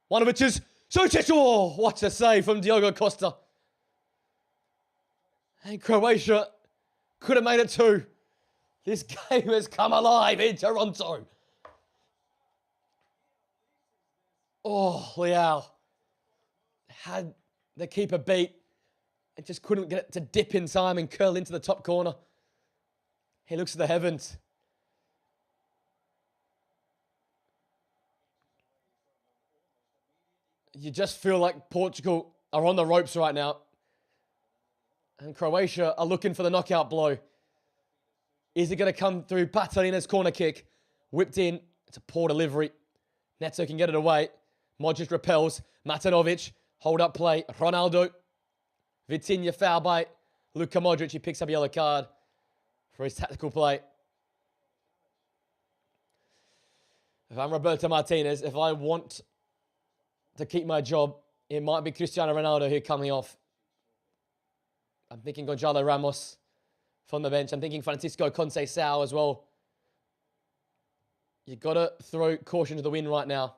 One of which is Susic. Oh, what a save from Diogo Costa. And Croatia could have made it two. This game has come alive in Toronto. Oh, Leao had the keeper beat and just couldn't get it to dip in time and curl into the top corner. He looks at the heavens. You just feel like Portugal are on the ropes right now. And Croatia are looking for the knockout blow. Is it going to come through Batalina's corner kick? Whipped in. It's a poor delivery. Neto can get it away. Modric repels. Matanovic. Hold up play. Ronaldo. Vitinha foul by Luka Modric. He picks up a yellow card for his tactical play. If I'm Roberto Martinez, if I want to keep my job, it might be Cristiano Ronaldo here coming off. I'm thinking Gonzalo Ramos from the bench. I'm thinking Francisco Conceição as well. You've got to throw caution to the wind right now.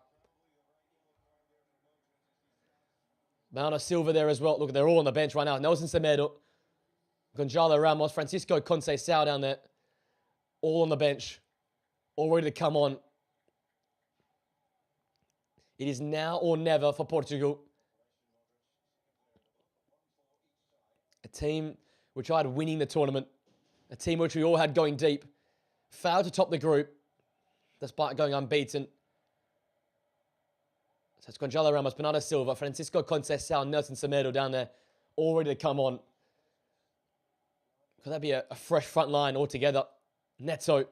Bernardo Silva there as well. Look, they're all on the bench right now. Nelson Semedo, Gonzalo Ramos, Francisco Conceição down there. All on the bench. All ready to come on. It is now or never for Portugal. A team which I had winning the tournament. A team which we all had going deep. Failed to top the group, despite going unbeaten. So it's Gonzalo Ramos, Bernardo Silva, Francisco Conceição, Nelson Semedo down there. All ready to come on. Could that be a fresh front line altogether? Neto.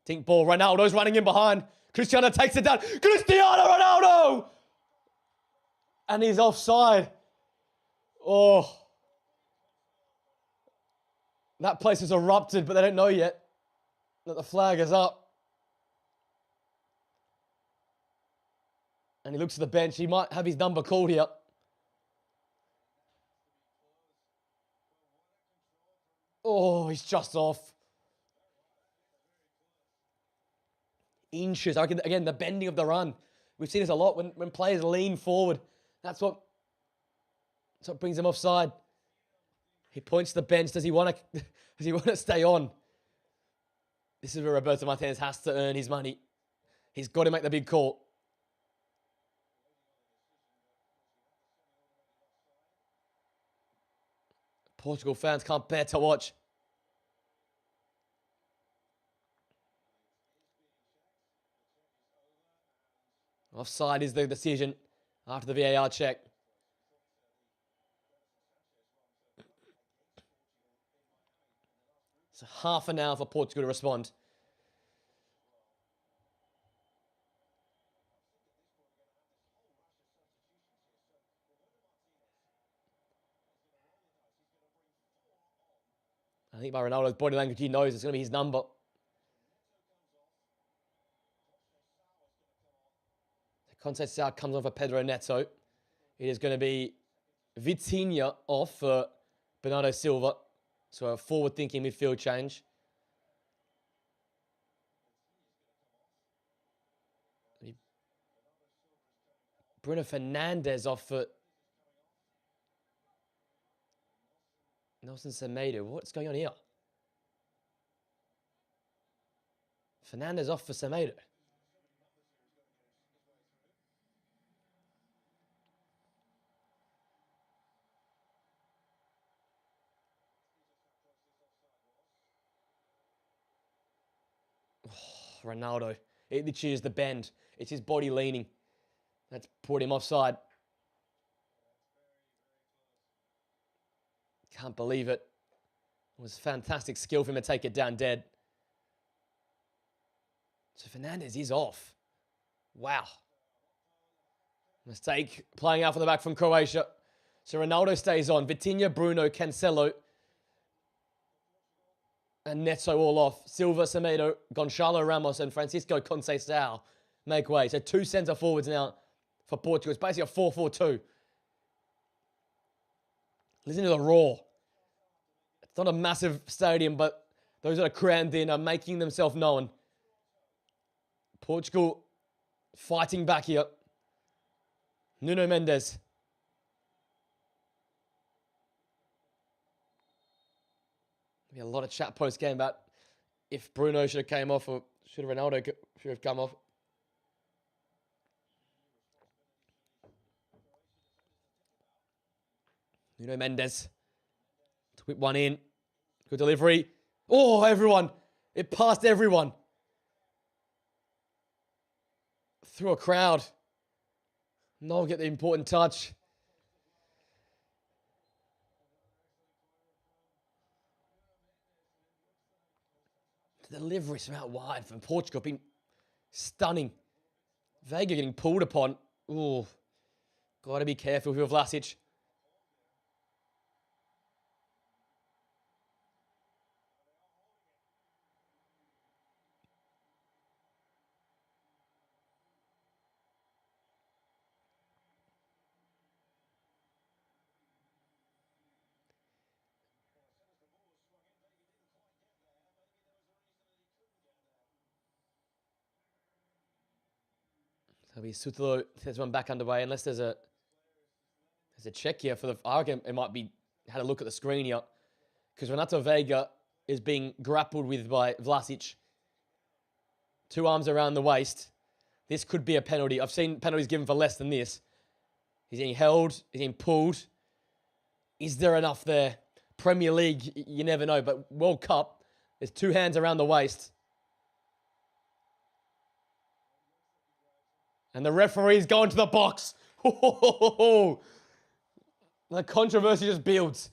Dink ball. Ronaldo's running in behind. Cristiano takes it down. Cristiano Ronaldo! And he's offside. Oh. That place has erupted, but they don't know yet that the flag is up. And he looks at the bench. He might have his number called here. Oh, he's just off. Inches. I reckon, again, the bending of the run. We've seen this a lot when players lean forward. That's what brings them offside. He points to the bench. Does he want to stay on? This is where Roberto Martinez has to earn his money. He's got to make the big call. Portugal fans can't bear to watch. Offside is the decision after the VAR check. So half an hour for Portugal to respond. I think by Ronaldo's body language, he knows it's going to be his number. Conceição comes on for Pedro Neto. It is going to be Vitinha off for Bernardo Silva. So a forward-thinking midfield change. Bruno Fernandes off for Nelson Semedo. What's going on here? Fernandes off for Semedo. Ronaldo. It literally is the bend. It's his body leaning. That's put him offside. Can't believe it. It was fantastic skill for him to take it down dead. So Fernandes is off. Wow. Mistake. Playing out for the back from Croatia. So Ronaldo stays on. Vitinha, Bruno, Cancelo, and Neto all off. Silva, Semedo, Gonçalo Ramos, and Francisco Conceição make way. So two centre forwards now for Portugal. It's basically a 4-4-2. Listen to the roar. It's not a massive stadium, but those that are crammed in are making themselves known. Portugal fighting back here. Nuno Mendes. Be a lot of chat post-game about if Bruno should have came off or should have Ronaldo should have come off. Nuno Mendes to whip one in. Good delivery. Oh, everyone. It passed everyone. Through a crowd. No, get the important touch. The delivery from out wide from Portugal been stunning. Vega getting pulled upon. Oh, got to be careful with Vlasic. So we Sutalo has one back underway unless there's a check here for the. I reckon it might be had a look at the screen here because Renato Vega is being grappled with by Vlasic. Two arms around the waist. This could be a penalty. I've seen penalties given for less than this. He's getting held. He's getting pulled. Is there enough there? Premier League, you never know. But World Cup, there's two hands around the waist. And the referee's going to the box. The controversy just builds.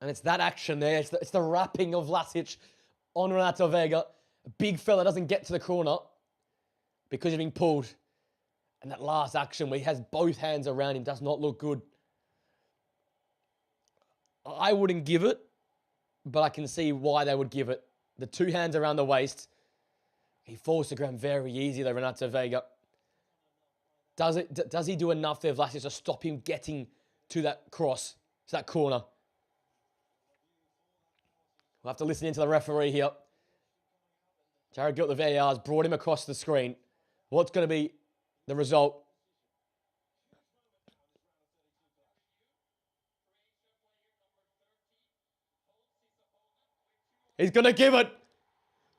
And it's that action there. It's the wrapping of Vlasic on Renato Vega. A big fella doesn't get to the corner because he's being pulled. And that last action where he has both hands around him does not look good. I wouldn't give it. but I can see why they would give it. The two hands around the waist. He falls to ground very easy, though, Renato Vega. Does he do enough there, Vlasic, to stop him getting to that cross, to that corner? We'll have to listen into the referee here. Jared got the VARs, brought him across the screen. What's going to be the result? He's going to give it.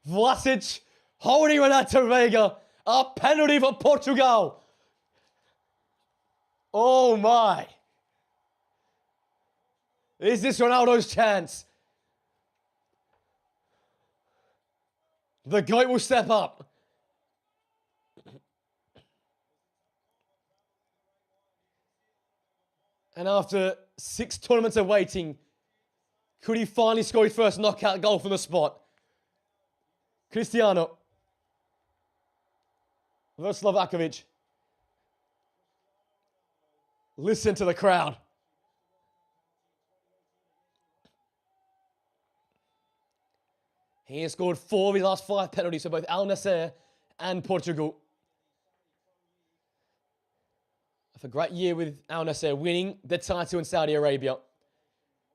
Vlasic holding Renato Vega. A penalty for Portugal. Oh my. Is this Ronaldo's chance? The GOAT will step up. And after 6 tournaments of waiting, could he finally score his first knockout goal from the spot? Cristiano versus Slovakovic. Listen to the crowd. He has scored 4 of his last 5 penalties for both Al Nassr and Portugal. A great year with Al Nassr, winning the title in Saudi Arabia.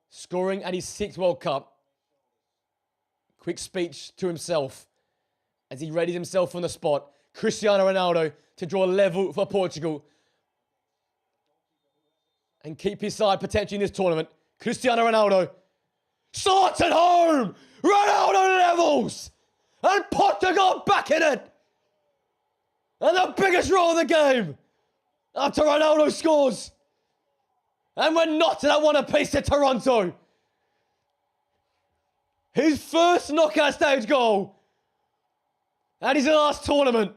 Scoring at his 6th World Cup. Quick speech to himself as he readied himself on the spot. Cristiano Ronaldo to draw level for Portugal and keep his side potentially in this tournament. Cristiano Ronaldo starts at home. Ronaldo levels. And Portugal back in it. And the biggest role of the game. After Ronaldo scores. And we're not at 1 apiece to Toronto. His first knockout stage goal. And his last tournament.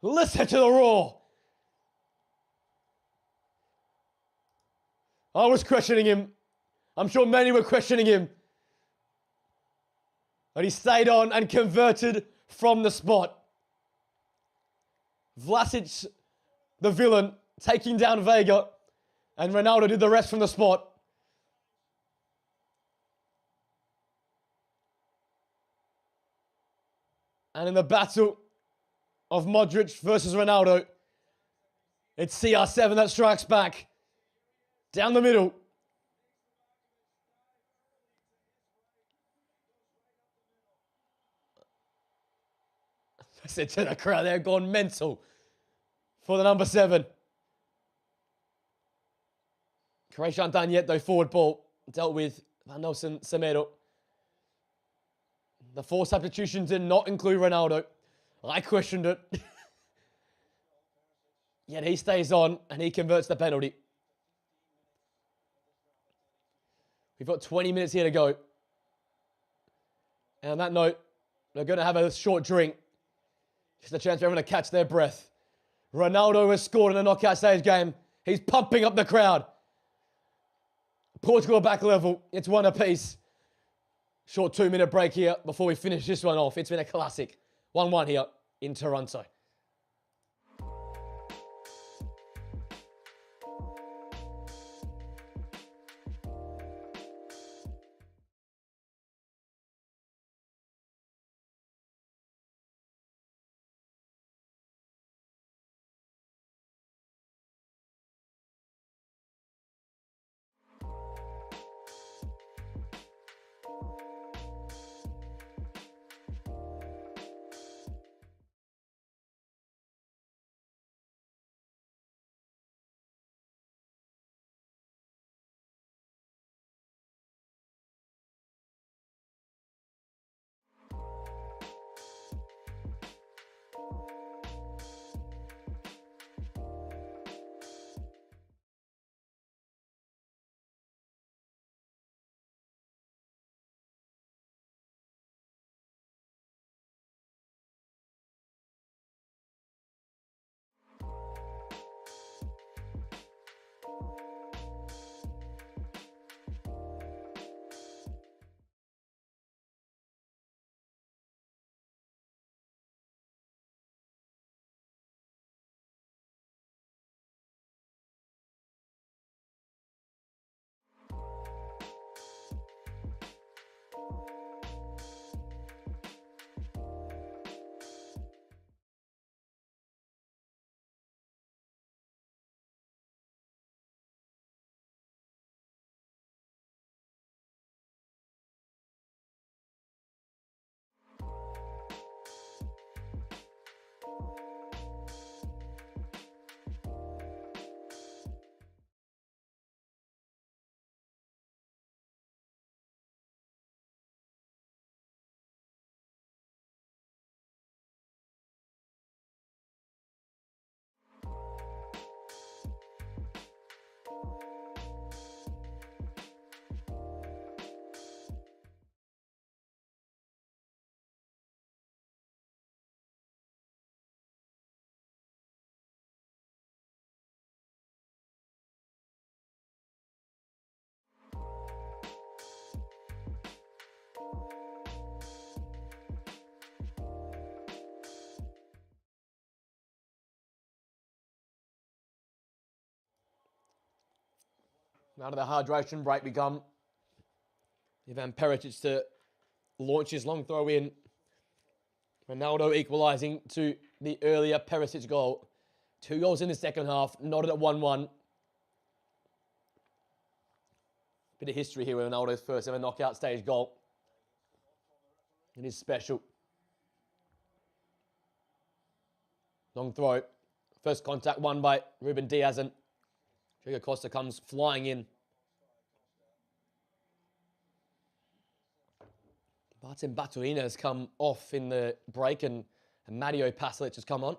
Listen to the roar. I was questioning him. I'm sure many were questioning him. But he stayed on and converted from the spot. Vlasic, the villain, taking down Vega. And Ronaldo did the rest from the spot. And in the battle of Modric versus Ronaldo, it's CR7 that strikes back. Down the middle. I said to the crowd, they're gone mental for the number 7. Croatia aren't done yet, though. Forward ball dealt with by Nelson Semedo. The forced substitution did not include Ronaldo. I questioned it. Yet he stays on and he converts the penalty. We've got 20 minutes here to go. And on that note, we're going to have a short drink. Just a chance for everyone to catch their breath. Ronaldo has scored in a knockout stage game. He's pumping up the crowd. Portugal back level. It's 1 apiece. Short 2-minute break here before we finish this one off. It's been a classic. 1-1 here in Toronto. Out of the hydration break we come. Ivan Perisic to launch his long throw in. Ronaldo equalising to the earlier Perisic goal. 2 goals in the second half, knotted at 1-1. Bit of history here with Ronaldo's first ever knockout stage goal. It is special. Long throw. First contact won by Ruben Diaz, and Diego Costa comes flying in. Martin Batuina has come off in the break, and Mario Pasalic has come on.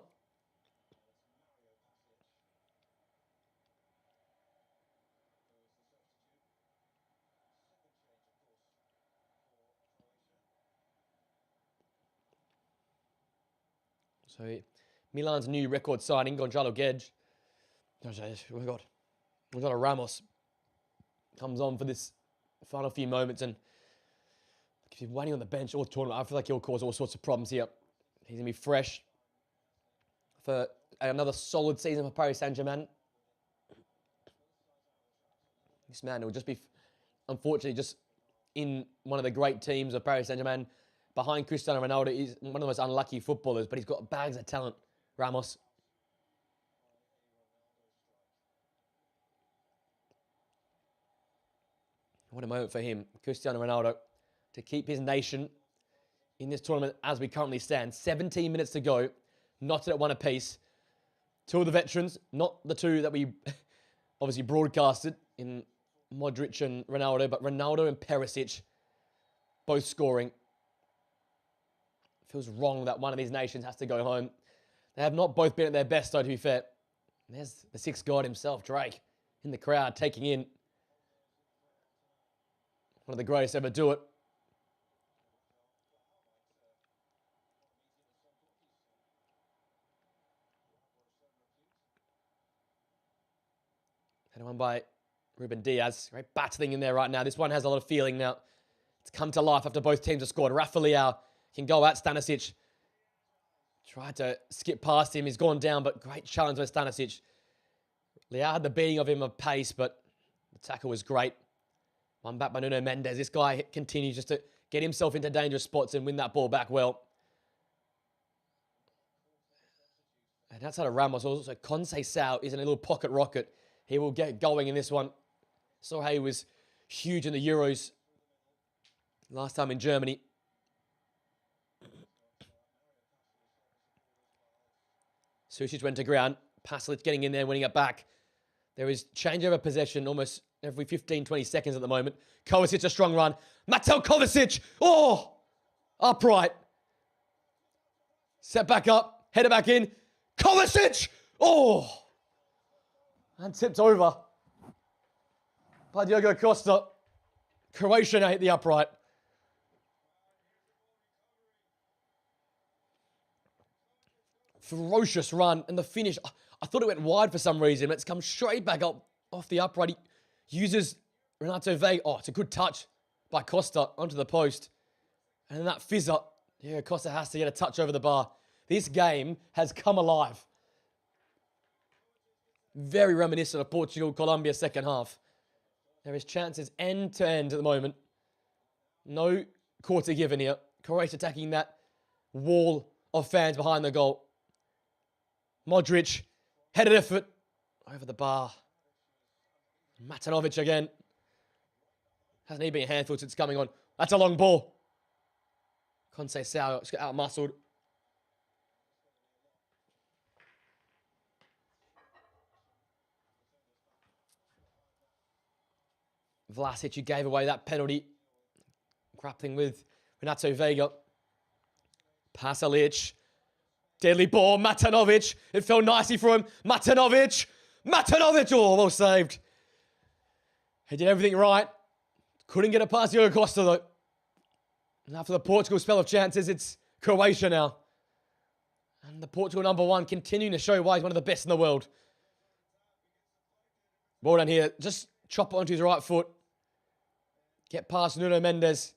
So Milan's new record signing, Gonzalo Guedes. Oh my God. Gonzalo Ramos comes on for this final few moments, and if he's waiting on the bench all tournament, I feel like he'll cause all sorts of problems here. He's going to be fresh for another solid season for Paris Saint-Germain. This man will just be, unfortunately, just in one of the great teams of Paris Saint-Germain. Behind Cristiano Ronaldo, he's one of the most unlucky footballers, but he's got bags of talent, Ramos. What a moment for him, Cristiano Ronaldo, to keep his nation in this tournament as we currently stand. 17 minutes to go, knotted at 1 apiece. 2 of the veterans, not the 2 that we obviously broadcasted in Modric and Ronaldo, but Ronaldo and Perisic both scoring. Feels wrong that one of these nations has to go home. They have not both been at their best, though, to be fair. There's the 6th god himself, Drake, in the crowd, taking in one of the greatest ever do it. Headed on by Ruben Diaz. Great battling in there right now. This one has a lot of feeling now. It's come to life after both teams have scored. Rafa Leao can go at Stanisic. Tried to skip past him. He's gone down, but great challenge by Stanisic. Leao had the beating of him of pace, but the tackle was great. One back by Nuno Mendes. This guy continues just to get himself into dangerous spots and win that ball back well. And outside of Ramos, also Conceição is in a little pocket rocket. He will get going in this one. Saw how he was huge in the Euros last time in Germany. Sušić went to ground. Pasalic getting in there, winning it back. There is changeover possession almost every 15, 20 seconds at the moment. Kovacic, a strong run. Mateo Kovacic. Oh! Upright. Set back up. Header back in. Kovacic! Oh! And tipped over by Diego Costa. Croatia now hit the upright. Ferocious run, and the finish. I thought it went wide for some reason, but it's come straight back up off the upright. He uses Renato Vega. Oh, it's a good touch by Costa onto the post. And then that fizz up. Yeah, Costa has to get a touch over the bar. This game has come alive. Very reminiscent of Portugal-Colombia second half. There is chances end to end at the moment. No quarter given here. Croatia attacking that wall of fans behind the goal. Modric, headed effort over the bar. Matanovic again. Hasn't he been a handful since coming on? That's a long ball. Conceição just got out-muscled. Vlasic, who gave away that penalty. Grappling with Renato Vega. Pasalic. Deadly ball, Matanovic. It fell nicely for him. Matanovic. Oh, well saved. He did everything right. Couldn't get it past Diego Costa, though. And after the Portugal spell of chances, it's Croatia now. And the Portugal #1 continuing to show why he's one of the best in the world. Well done here. Just chop it onto his right foot. Get past Nuno Mendes.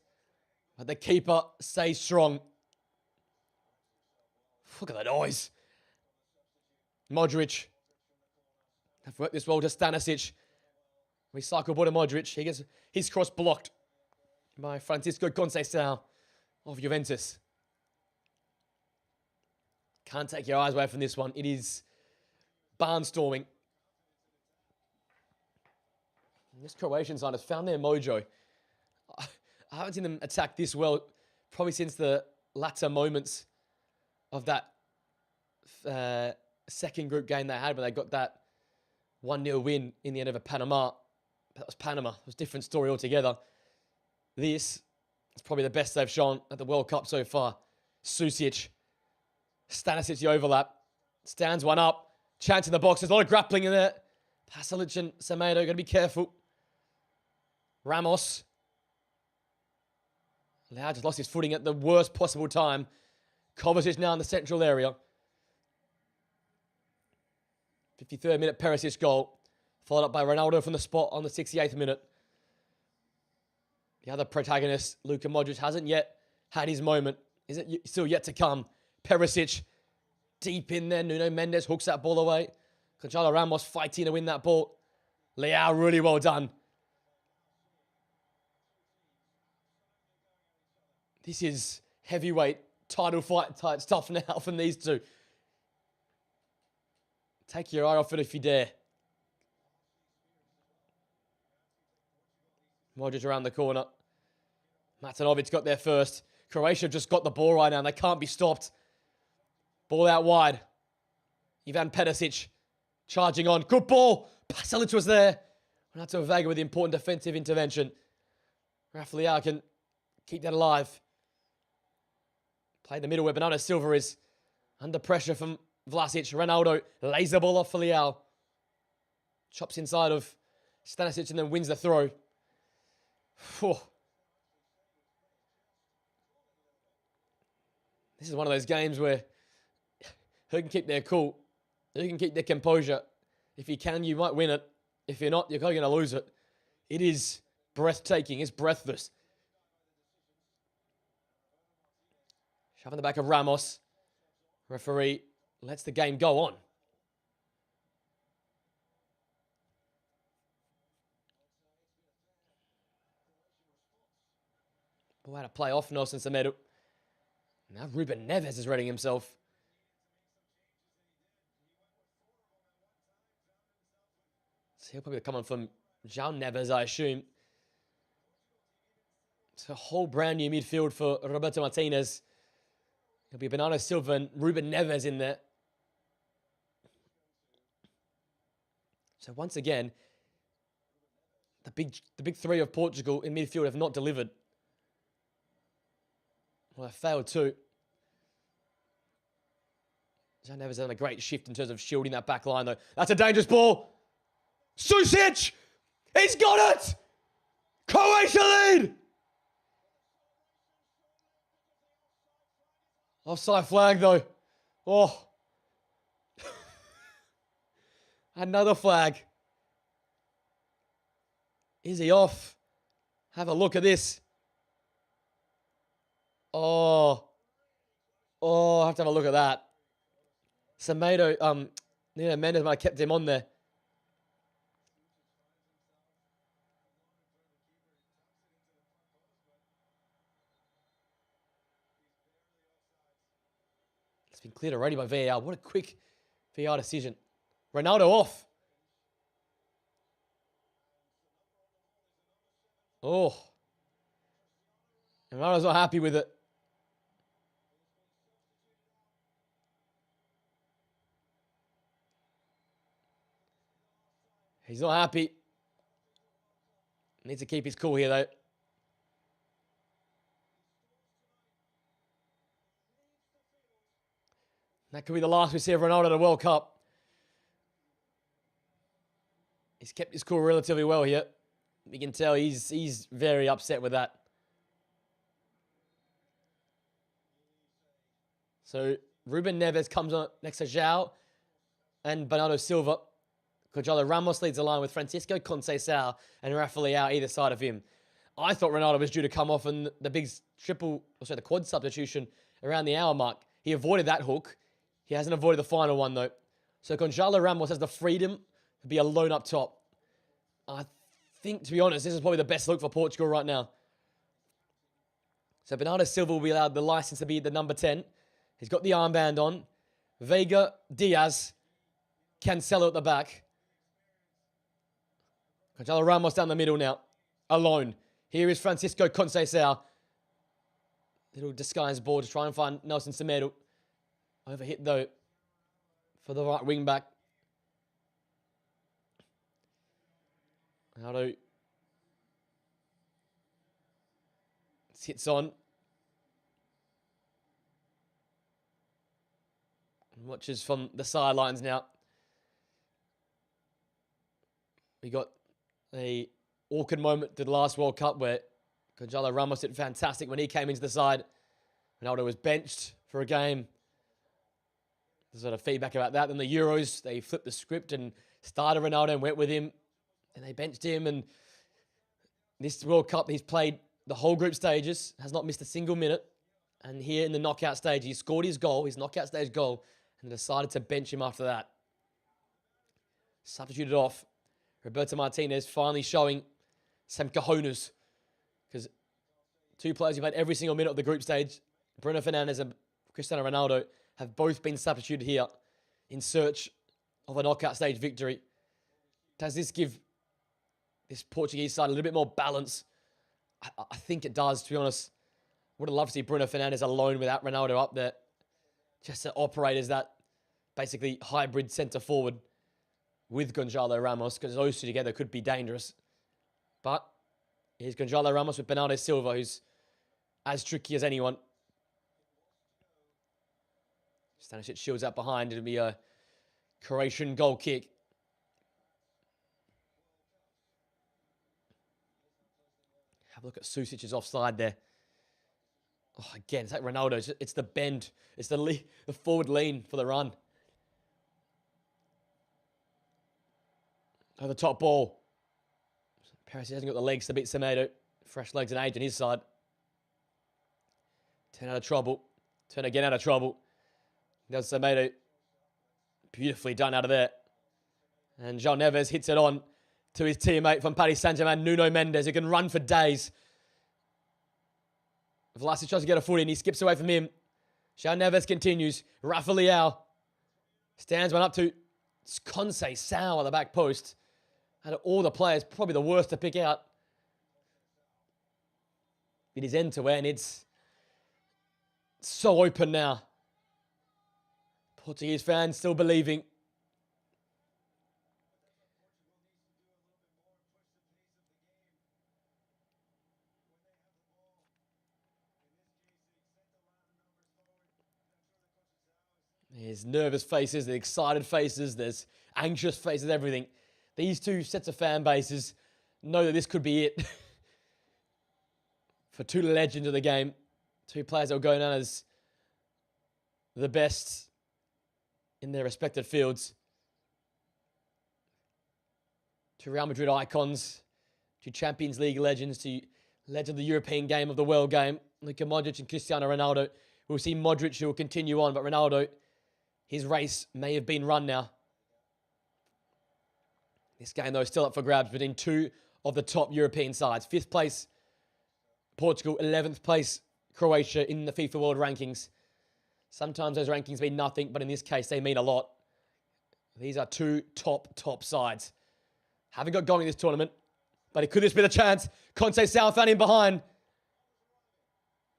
But the keeper stays strong. Look at that noise. Modric. Have worked this well to Stanisic. Recycle ball to Modric. He gets his cross blocked by Francisco Conceição of Juventus. Can't take your eyes away from this one. It is barnstorming. This Croatian side has found their mojo. I haven't seen them attack this well probably since the latter moments of that second group game they had when they got that 1-0 win in the end of Panama. That was Panama. It was a different story altogether. This is probably the best they've shown at the World Cup so far. Susic. Stanisic, the overlap. Stands one up. Chance in the box. There's a lot of grappling in there. Pasalic and Semedo got to be careful. Ramos. Lau just lost his footing at the worst possible time. Kovacic now in the central area. 53rd minute Perisic goal. Followed up by Ronaldo from the spot on the 68th minute. The other protagonist, Luka Modric, hasn't yet had his moment. Is it still yet to come? Perisic deep in there. Nuno Mendes hooks that ball away. Gonzalo Ramos fighting to win that ball. Leao, really well done. This is heavyweight title fight type stuff now from these two. Take your eye off it if you dare. Modric around the corner. Matanovic got there first. Croatia just got the ball right now and they can't be stopped. Ball out wide. Ivan Perisic charging on. Good ball. Pasalic was there. Renato Vega with the important defensive intervention. Rafa Leao can keep that alive. Play the middle where Bernardo Silva is under pressure from Vlasic. Ronaldo lays the ball off for Leao. Chops inside of Stanisic and then wins the throw. Whew. This is one of those games where who can keep their cool, who can keep their composure. If you can, you might win it. If you're not, you're going to lose it. It is breathtaking. It's breathless. Shove in the back of Ramos. Referee lets the game go on. Ball out of play off Nelson Semedo. Now Ruben Neves is readying himself. So he'll probably come on from João Neves, I assume. It's a whole brand new midfield for Roberto Martinez. It'll be Bernardo Silva and Ruben Neves in there. So once again, the big three of Portugal in midfield have not delivered. Well, they failed too. João Neves has done a great shift in terms of shielding that back line, though. That's a dangerous ball. Susic! He's got it! Croatia lead! Offside flag, though. Oh. Another flag. Is he off? Have a look at this. Oh. Oh, I have to have a look at that. Semedo, Nuno Mendes might have kept him on there. It's been cleared already by VAR. What a quick VAR decision. Ronaldo off. Oh. And Ronaldo's not happy with it. He's not happy. Needs to keep his cool here, though. That could be the last we see of Ronaldo at the World Cup. He's kept his cool relatively well here. You can tell he's very upset with that. So Ruben Neves comes on next to João and Bernardo Silva. Gonzalo Ramos leads the line with Francisco Conceição and Rafa Leao either side of him. I thought Ronaldo was due to come off in the big the quad substitution around the hour mark. He avoided that hook. He hasn't avoided the final one, though. So Gonzalo Ramos has the freedom to be alone up top. I think, to be honest, this is probably the best look for Portugal right now. So Bernardo Silva will be allowed the license to be the number 10. He's got the armband on. Vega, Diaz, Cancelo at the back. Gonzalo Ramos down the middle now. Alone. Here is Francisco Conceição. Little disguised ball to try and find Nelson Semedo. Overhit though for the right wing back. Ronaldo sits on. And watches from the sidelines now. We got a awkward moment to the last World Cup where Gonzalo Ramos did fantastic when he came into the side. Ronaldo was benched for a game. There's a lot of feedback about that. Then the Euros, they flipped the script and started Ronaldo and went with him. And they benched him. And this World Cup, he's played the whole group stages, has not missed a single minute. And here in the knockout stage, he scored his goal, his knockout stage goal, and decided to bench him after that. Substituted off. Roberto Martinez finally showing some cojones. Because two players who played every single minute of the group stage, Bruno Fernandes and Cristiano Ronaldo, have both been substituted here in search of a knockout stage victory. Does this give this Portuguese side a little bit more balance? I think it does, to be honest. Would have loved to see Bruno Fernandes alone without Ronaldo up there. Just to operate as that basically hybrid centre-forward with Gonzalo Ramos, because those two together could be dangerous. But here's Gonzalo Ramos with Bernardo Silva, who's as tricky as anyone. Stanisic shields out behind. It'll be a Croatian goal kick. Have a look at Susic's offside there. Oh, again, it's like Ronaldo. It's the bend. It's the forward lean for the run. Oh, the top ball. Paris hasn't got the legs to beat Semedo. Fresh legs and age on his side. Turn out of trouble. Turn again out of trouble. There's Semedo. Beautifully done out of there. And João Neves hits it on to his teammate from Paris Saint-Germain, Nuno Mendes, who can run for days. Vlasic tries to get a foot in. He skips away from him. João Neves continues. Rafa Leão stands one up to Conceição at the back post. Out of all the players, probably the worst to pick out. It is end to end. It's so open now. Portuguese fans still believing. There's nervous faces, there's excited faces, there's anxious faces, everything. These two sets of fan bases know that this could be it. For two legends of the game, two players that will go down as the best in their respective fields. Two Real Madrid icons, two Champions League legends, two legends of the European game, of the world game. Luka Modric and Cristiano Ronaldo. We'll see Modric, who will continue on, but Ronaldo, his race may have been run now. This game, though, is still up for grabs between two of the top European sides. 5th place, Portugal. 11th place, Croatia in the FIFA World Rankings. Sometimes those rankings mean nothing, but in this case, they mean a lot. These are two top sides. Haven't got going in this tournament, but it could just be the chance. Conceição found him behind.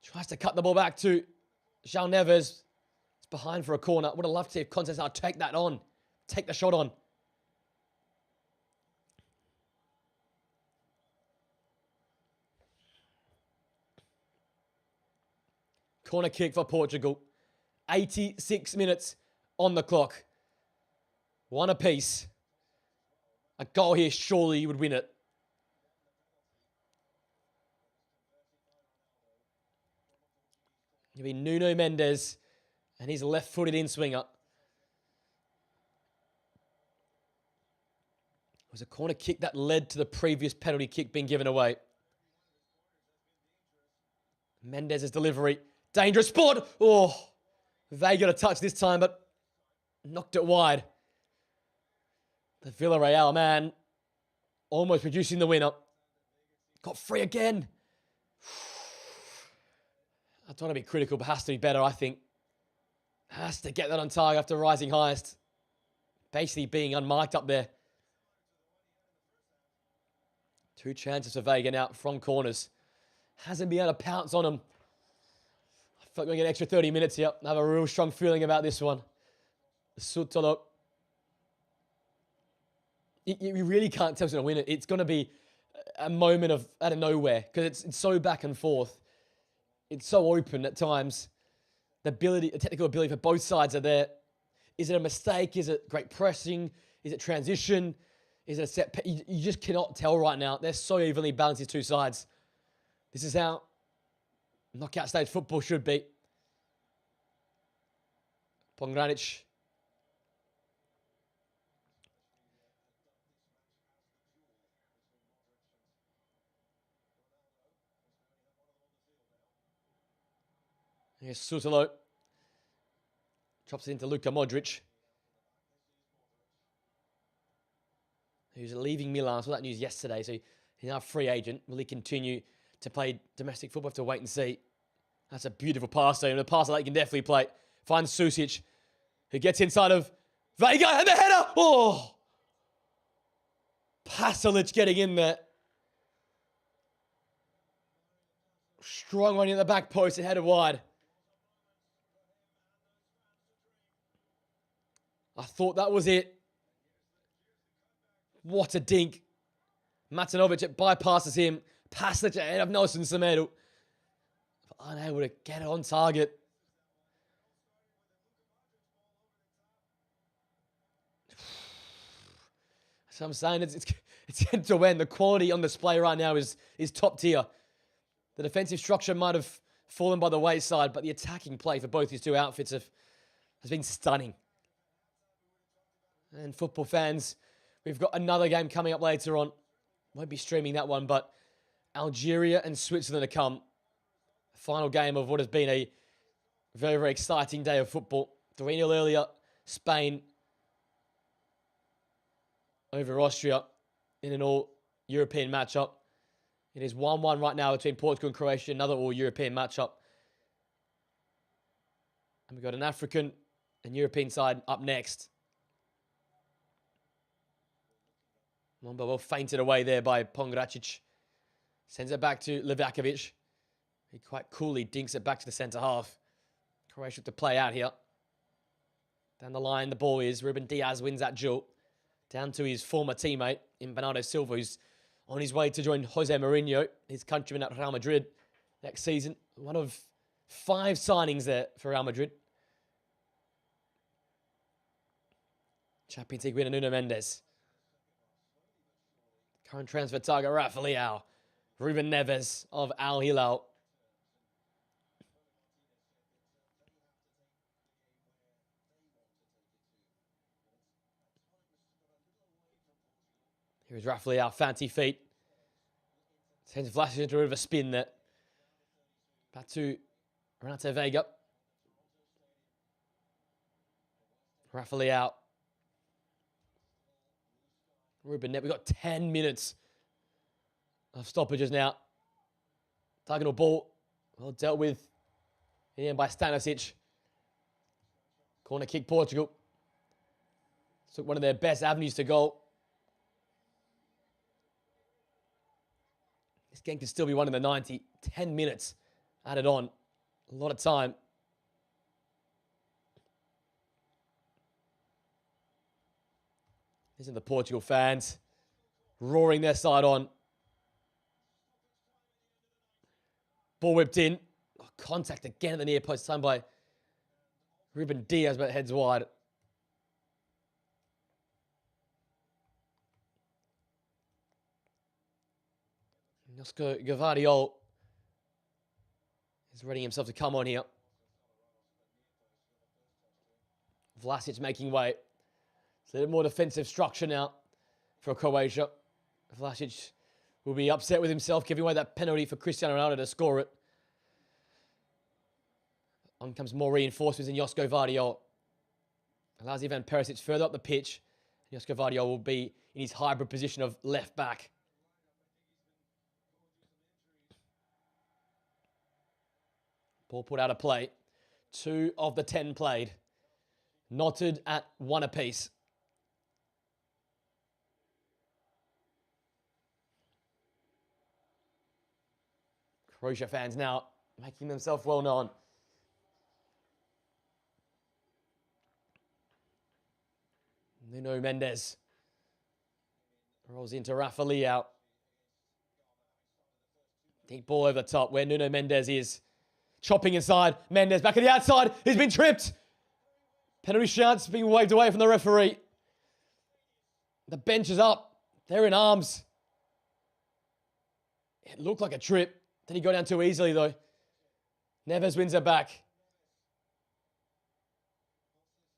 Tries to cut the ball back to João Neves. It's behind for a corner. Would have loved to see if Conceição take that on. Take the shot on. Corner kick for Portugal. 86 minutes on the clock. One apiece. A goal here, surely you would win it. It'll be Nuno Mendes and his left-footed in-swinger. It was a corner kick that led to the previous penalty kick being given away. Mendes' delivery. Dangerous spot. Oh, they got a touch this time, but knocked it wide. The Villarreal man almost producing the winner. Got free again. I don't want to be critical, but has to be better, I think. Has to get that on target after rising highest. Basically being unmarked up there. 2 chances for Vega now from corners. Hasn't been able to pounce on them. I feel like we're going to get an extra 30 minutes here. I have a real strong feeling about this one. Sutolo. You really can't tell who's going to win it. It's going to be a moment of out of nowhere because it's so back and forth. It's so open at times. The technical ability for both sides are there. Is it a mistake? Is it great pressing? Is it transition? Is it a set? You just cannot tell right now. They're so evenly balanced, these two sides. This is how knockout stage football should be. Pongranic. Here's Sutolo. Chops it into Luka Modric. Who's leaving Milan. I saw that news yesterday. So he's now a free agent. Will he continue to play domestic football? Have to wait and see. That's a beautiful pass there. And a pass like that he can definitely play. Finds Susic, who gets inside of Vega and the header. Oh! Pasalic getting in there. Strong running at the back post and headed wide. I thought that was it. What a dink. Matanovic, it bypasses him. Pasalic ahead of Nelson Semedo. Unable to get it on target. So I'm saying it's end to end. The quality on display right now is top tier. The defensive structure might have fallen by the wayside, but the attacking play for both these two outfits has been stunning. And football fans, we've got another game coming up later on. Won't be streaming that one, but Algeria and Switzerland to come. Final game of what has been a very, very exciting day of football. 3-0 earlier, Spain over Austria in an all-European matchup. It is 1-1 right now between Portugal and Croatia, another all-European matchup. And we've got an African and European side up next. Lomba well fainted away there by Pongracic. Sends it back to Livakovic. He quite coolly dinks it back to the centre half. Croatia to play out here. Down the line, the ball is. Ruben Diaz wins that duel. Down to his former teammate in Bernardo Silva, who's on his way to join Jose Mourinho, his countryman at Real Madrid next season. One of 5 signings there for Real Madrid. Champions League winner Nuno Mendes. Current transfer target, Rafa Leao. Ruben Neves of Al Hilal. Here's Rafa Leao, fancy feet. Sends Vlasic into a bit of a spin there. Back to Renato Vega. Rafa Leao. Ruben Neves. We've got 10 minutes of stoppages now. Diagonal ball. Well dealt with in the end by Stanisic. Corner kick, Portugal. Took one of their best avenues to goal. This game could still be won in the 90. 10 minutes added on. A lot of time. These are the Portugal fans roaring their side on. Ball whipped in. Oh, contact again at the near post, time by Ruben Diaz, but heads wide. Josko Gvardiol is readying himself to come on here. Vlasic making way. It's a little more defensive structure now for Croatia. Vlasic will be upset with himself, giving away that penalty for Cristiano Ronaldo to score it. On comes more reinforcements in Josko Gvardiol. Allows Ivan Perisic further up the pitch. Josko Gvardiol will be in his hybrid position of left back. Ball put out of play. 2 of the 10 played. Knotted at 1 apiece. Croatia fans now making themselves well known. Nuno Mendes rolls into Rafa Leao. Deep ball over the top where Nuno Mendes is. Chopping inside. Mendes back at the outside. He's been tripped. Penalty shots being waved away from the referee. The bench is up. They're in arms. It looked like a trip. Did he go down too easily though? Neves wins it back.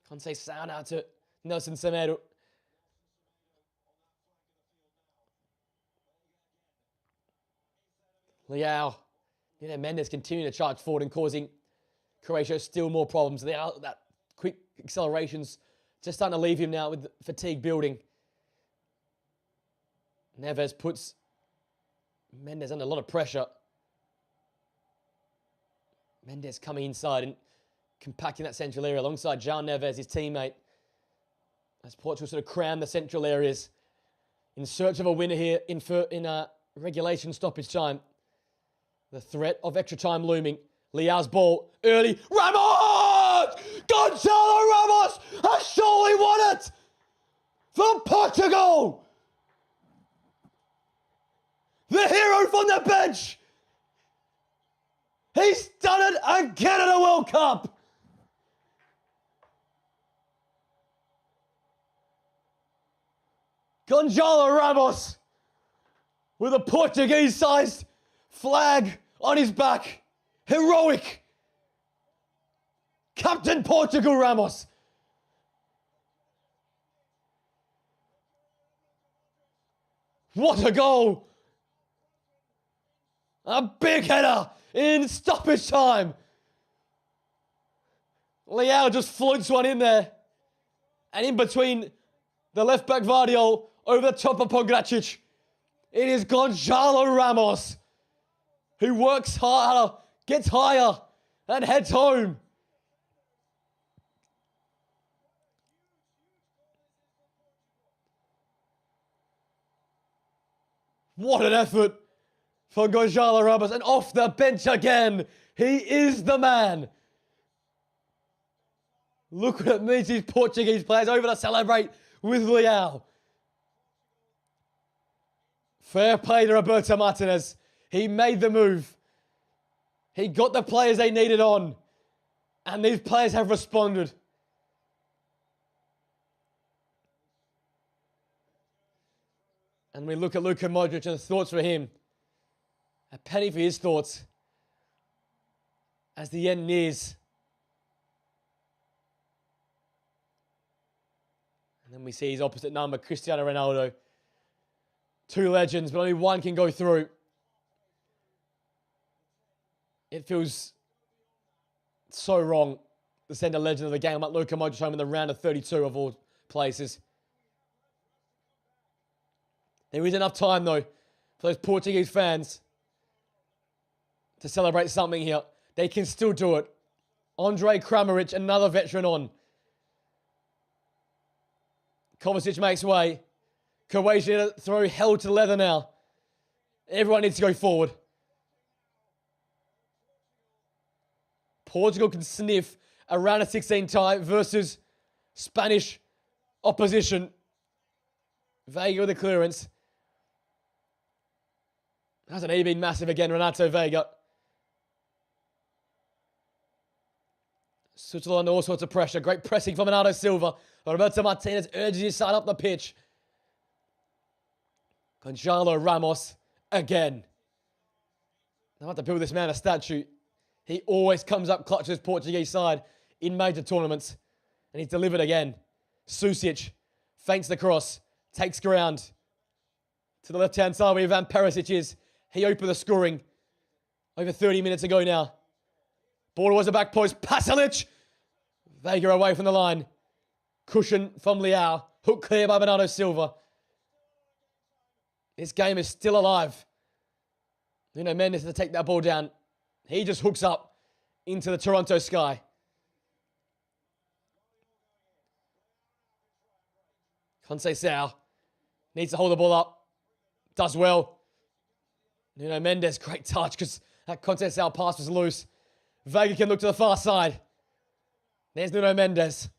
Can't say sound out to Nelson Semedo. Leao. Mendes continuing to charge forward and causing Croatia still more problems. That quick acceleration's just starting to leave him now with fatigue building. Neves puts Mendes under a lot of pressure. Mendes coming inside and compacting that central area alongside João Neves, his teammate. As Portugal sort of cram the central areas in search of a winner here in regulation stoppage time. The threat of extra time looming. Leao's ball early. Ramos! Gonzalo Ramos has surely won it for Portugal! The hero from the bench! He's done it again at a World Cup! Gonzalo Ramos with a Portuguese-sized flag on his back. Heroic. Captain Portugal Ramos. What a goal. A big header in stoppage time. Leao just floats one in there. And in between the left back Vardiol over the top of Pogačić. It is Gonzalo Ramos who works harder, gets higher, and heads home. What an effort for Gonzalo Ramos. And off the bench again. He is the man. Look at these Portuguese players over to celebrate with Leao. Fair play to Roberto Martinez. He made the move. He got the players they needed on. And these players have responded. And we look at Luka Modric and the thoughts for him. A penny for his thoughts. As the end nears. And then we see his opposite number, Cristiano Ronaldo. 2 legends, but only one can go through. It feels so wrong to send a legend of the game like Luka Modric home in the round of 32 of all places. There is enough time, though, for those Portuguese fans to celebrate something here. They can still do it. Andre Kramaric, another veteran on. Kovacic makes way. Croatia throw hell to the leather now. Everyone needs to go forward. Portugal can sniff a round of 16 tie versus Spanish opposition. Vega with the clearance. Hasn't he been massive again, Renato Vega? Sutil under all sorts of pressure. Great pressing from Bernardo Silva. Roberto Martinez urges his side up the pitch. Gonzalo Ramos again. They have to build this man a statue. He always comes up clutch to his Portuguese side in major tournaments. And he's delivered again. Susic feints the cross. Takes ground. To the left-hand side where Ivan Perisic is. He opened the scoring over 30 minutes ago now. Ball towards the back post. Pasalic. Vega away from the line. Cushion from Leao. Hook clear by Bernardo Silva. This game is still alive. Mendes to take that ball down. He just hooks up into the Toronto sky. Conceição needs to hold the ball up. Does well. Mendes, great touch because that Conceição pass was loose. Vega can look to the far side. There's Nuno Mendes.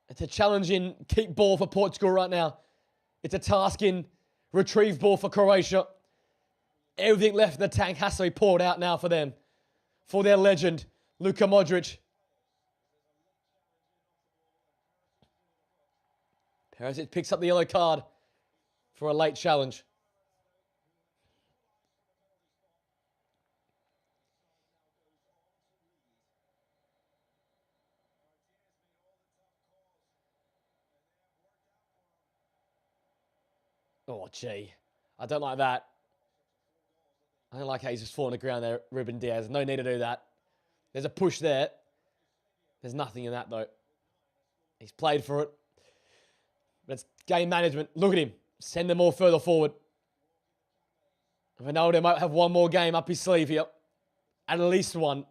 It's a challenging keep ball for Portugal right now. It's a task in retrieve ball for Croatia. Everything left in the tank has to be poured out now for them. For their legend, Luka Modric. Perisic picks up the yellow card for a late challenge. Oh, gee. I don't like that. I don't like how he's just falling on the ground there, Ruben Diaz. No need to do that. There's a push there. There's nothing in that, though. He's played for it. But it's game management. Look at him. Send them all further forward. Ronaldo might have one more game up his sleeve here. At least one.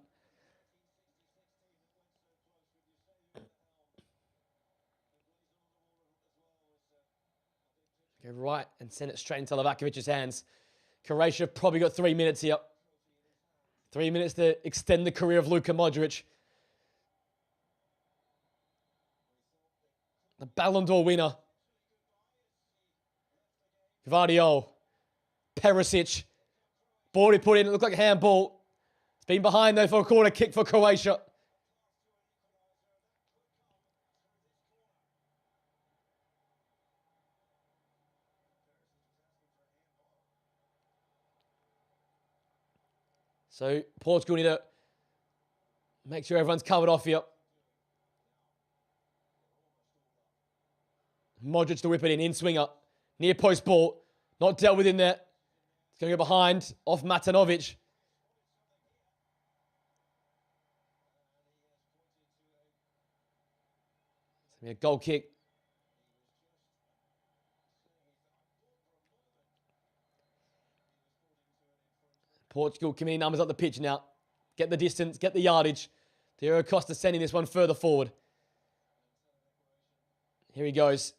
Go right and send it straight into Livakovic's hands. Croatia probably got 3 minutes here. 3 minutes to extend the career of Luka Modric. The Ballon d'Or winner. Gvardiol. Perisic. Ball he put in, it looked like a handball. It's been behind though for a corner kick for Croatia. So Portugal need to make sure everyone's covered off here. Modric to whip it in swinger. Near post ball. Not dealt with in there. It's going to go behind. Off Matanovic. It's going to be a goal kick. Portugal committing numbers up the pitch now. Get the distance, get the yardage. Diego Costa sending this one further forward. Here he goes.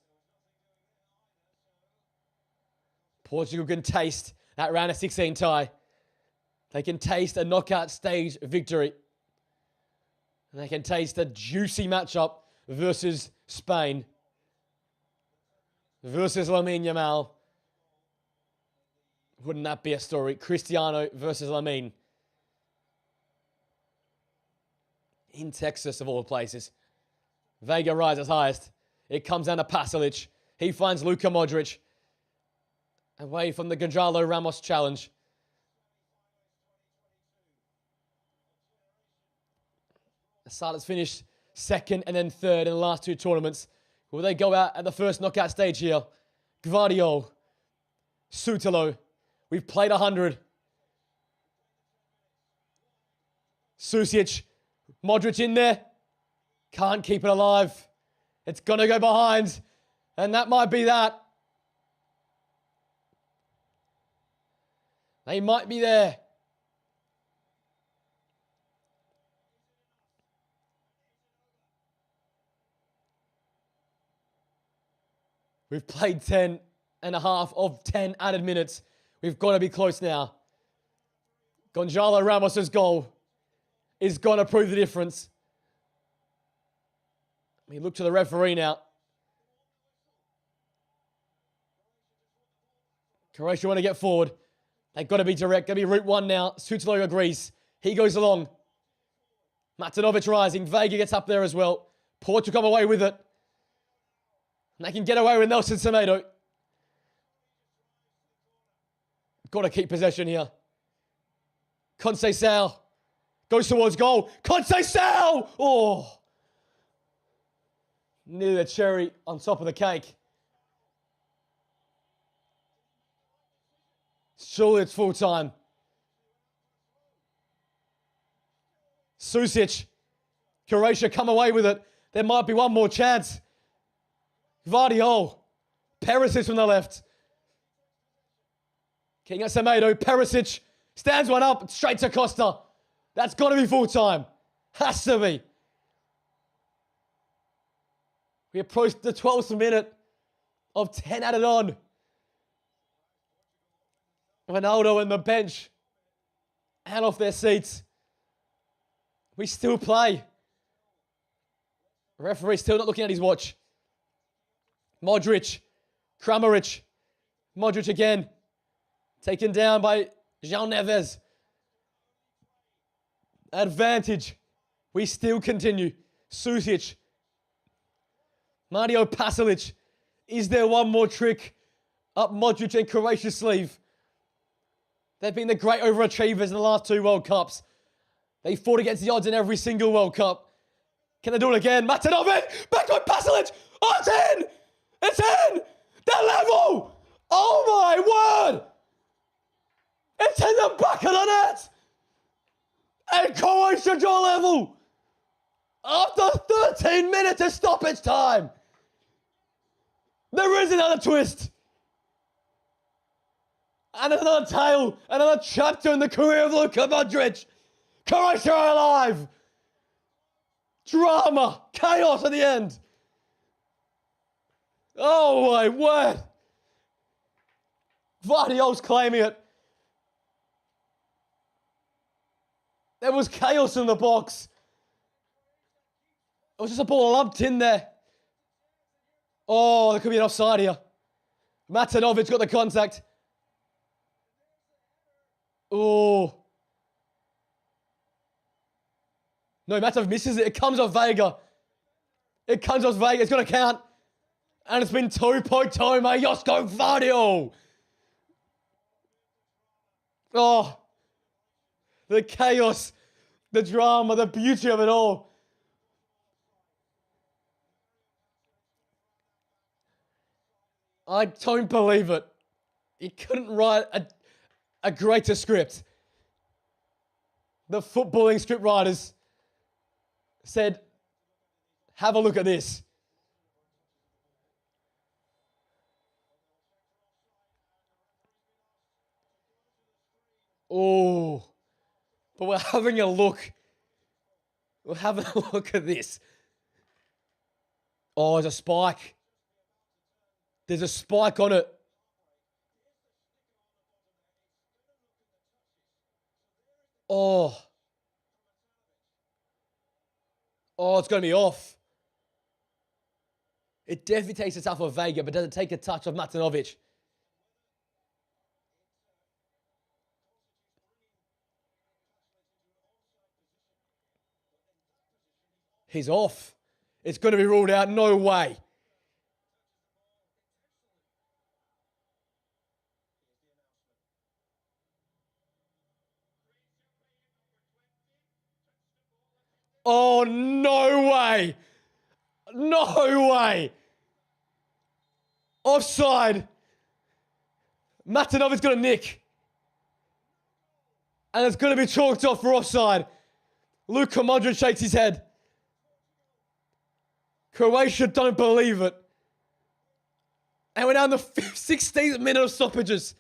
Portugal can taste that round of 16 tie. They can taste a knockout stage victory. And they can taste a juicy matchup versus Spain. Versus Lamine Yamal. Wouldn't that be a story? Cristiano versus Lamine. In Texas, of all places. Vega rises highest. It comes down to Pasalic. He finds Luka Modric. Away from the Gonzalo Ramos challenge. Asada's finished second and then third in the last two tournaments. Will they go out at the first knockout stage here? Gvardiol. Sutalo. We've played 100. Susic. Modric in there. Can't keep it alive. It's going to go behind. And that might be that. They might be there. We've played 10 and a half of 10 added minutes. We've got to be close now. Gonzalo Ramos' goal is going to prove the difference. We look to the referee now. Croatia want to get forward. They've got to be direct. Going to be route one now. Sutalo agrees. He goes along. Matanovic rising. Vega gets up there as well. Portugal come away with it. And they can get away with Nelson Semedo. Got to keep possession here. Conceição goes towards goal. Conceição! Oh! Nearly the cherry on top of the cake. Surely it's full time. Susic. Croatia come away with it. There might be one more chance. Gvardiol. Perisic from the left. King at Semedo, Perisic stands one up, straight to Costa. That's got to be full time. Has to be. We approach the 12th minute of 10 added on. Ronaldo and the bench and off their seats. We still play. The referee still not looking at his watch. Modric, Kramaric, Modric again. Taken down by João Neves. Advantage. We still continue. Susic. Mario Pasalic. Is there one more trick up Modric and Croatia's sleeve? They've been the great overachievers in the last 2 World Cups. They fought against the odds in every single World Cup. Can they do it again? Matanovic! Back to Pasalic! Oh, it's in! It's in! They're level! Oh my word! It's in the back of the net! And Croatia draw level! After 13 minutes of stoppage time! There is another twist! And another tale, another chapter in the career of Luka Modric! Croatia are alive! Drama, chaos at the end! Oh my word! Vardiol's claiming it. There was chaos in the box. It was just a ball lumped in there. Oh, there could be an offside here. Matanovic got the contact. Oh. No, Matanovic misses it. It comes off Vega. It comes off Vega. It's going to count. And it's been 2-point Tome Josko Vardiol. Oh. The chaos, the drama, the beauty of it all. I don't believe it. He couldn't write a greater script. The footballing script writers said, have a look at this. Oh. But we're having a look. We're having a look at this. Oh, there's a spike. There's a spike on it. Oh. Oh, it's going to be off. It definitely takes a touch of Vega, but does it take a touch of Matanovic? He's off. It's going to be ruled out. No way. Oh, no way. No way. Offside. Matanovic's got a nick. And it's going to be chalked off for offside. Luka Modric shakes his head. Croatia don't believe it. And we're now in the 16th minute of stoppages.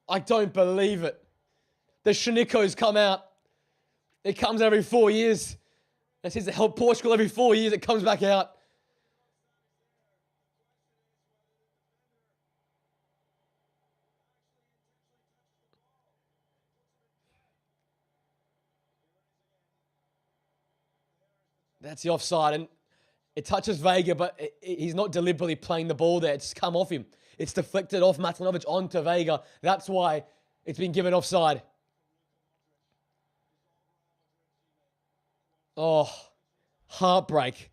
I don't believe it. The Shanico's come out. It comes every 4 years. It seems to help Portugal every 4 years. It comes back out. That's the offside. And it touches Vega, but he's not deliberately playing the ball there. It's come off him. It's deflected off Matanovic onto Vega. That's why it's been given offside. Oh, heartbreak.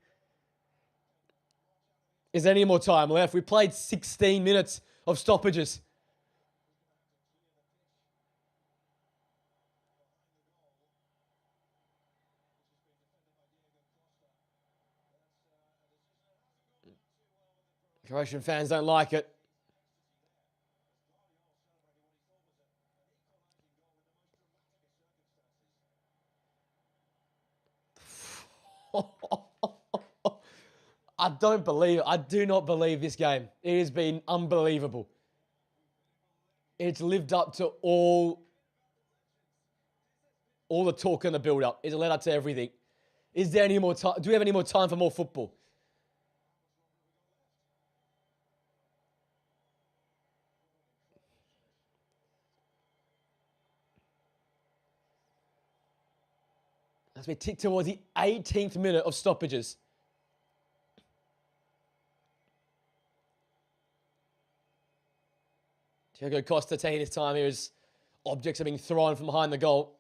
Is there any more time left? We played 16 minutes of stoppages. Croatian fans don't like it. I do not believe this game. It has been unbelievable. It's lived up to all the talk and the build-up. It's led up to everything. Is there any more time? Do we have any more time for more football? As we tick towards the 18th minute of stoppages. Diego Costa taking his time here as objects are being thrown from behind the goal.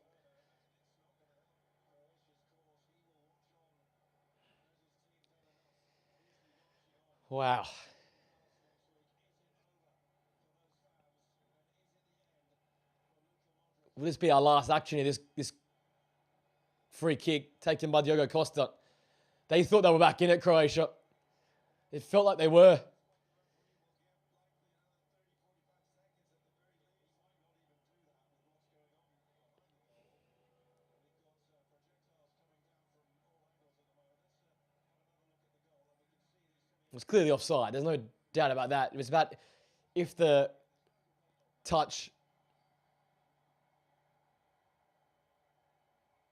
Wow. Will this be our last action here? This free kick taken by Diego Costa. They thought they were back in it, Croatia. It felt like they were. It was clearly offside. There's no doubt about that. It was about if the touch...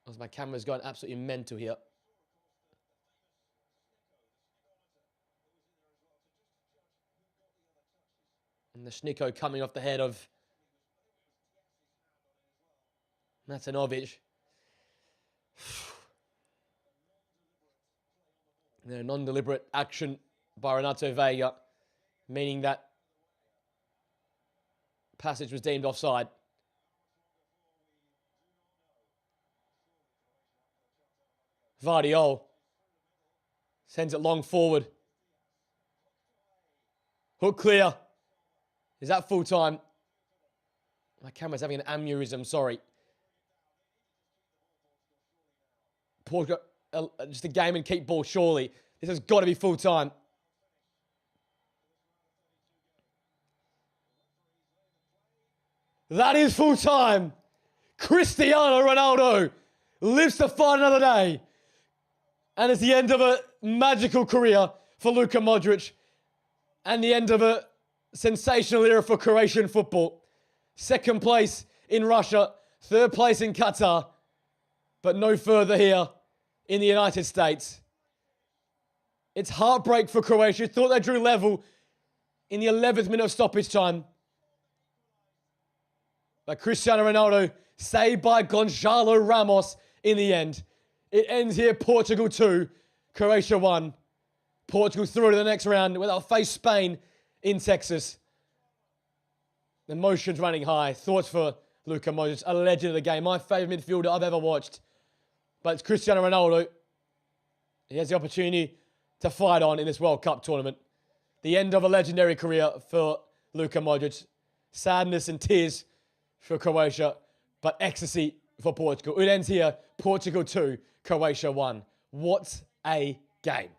As my camera's going absolutely mental here. And the Schnicko coming off the head of Matanovic. A non-deliberate action by Renato Vega, meaning that passage was deemed offside. Vardiol sends it long forward. Hook clear. Is that full time? My camera's having an aneurysm, sorry. Portugal, just a game and keep ball, surely. This has got to be full time. That is full time. Cristiano Ronaldo lives to fight another day. And it's the end of a magical career for Luka Modric. And the end of a sensational era for Croatian football. Second place in Russia. Third place in Qatar. But no further here in the United States. It's heartbreak for Croatia. Thought they drew level in the 11th minute of stoppage time. But Cristiano Ronaldo saved by Gonzalo Ramos in the end. It ends here, Portugal 2, Croatia 1. Portugal through to the next round where they'll face Spain in Texas. Emotions running high. Thoughts for Luka Modric, a legend of the game. My favourite midfielder I've ever watched. But it's Cristiano Ronaldo. He has the opportunity to fight on in this World Cup tournament. The end of a legendary career for Luka Modric. Sadness and tears for Croatia, but ecstasy for Portugal. It ends here, Portugal 2, Croatia 1. What a game.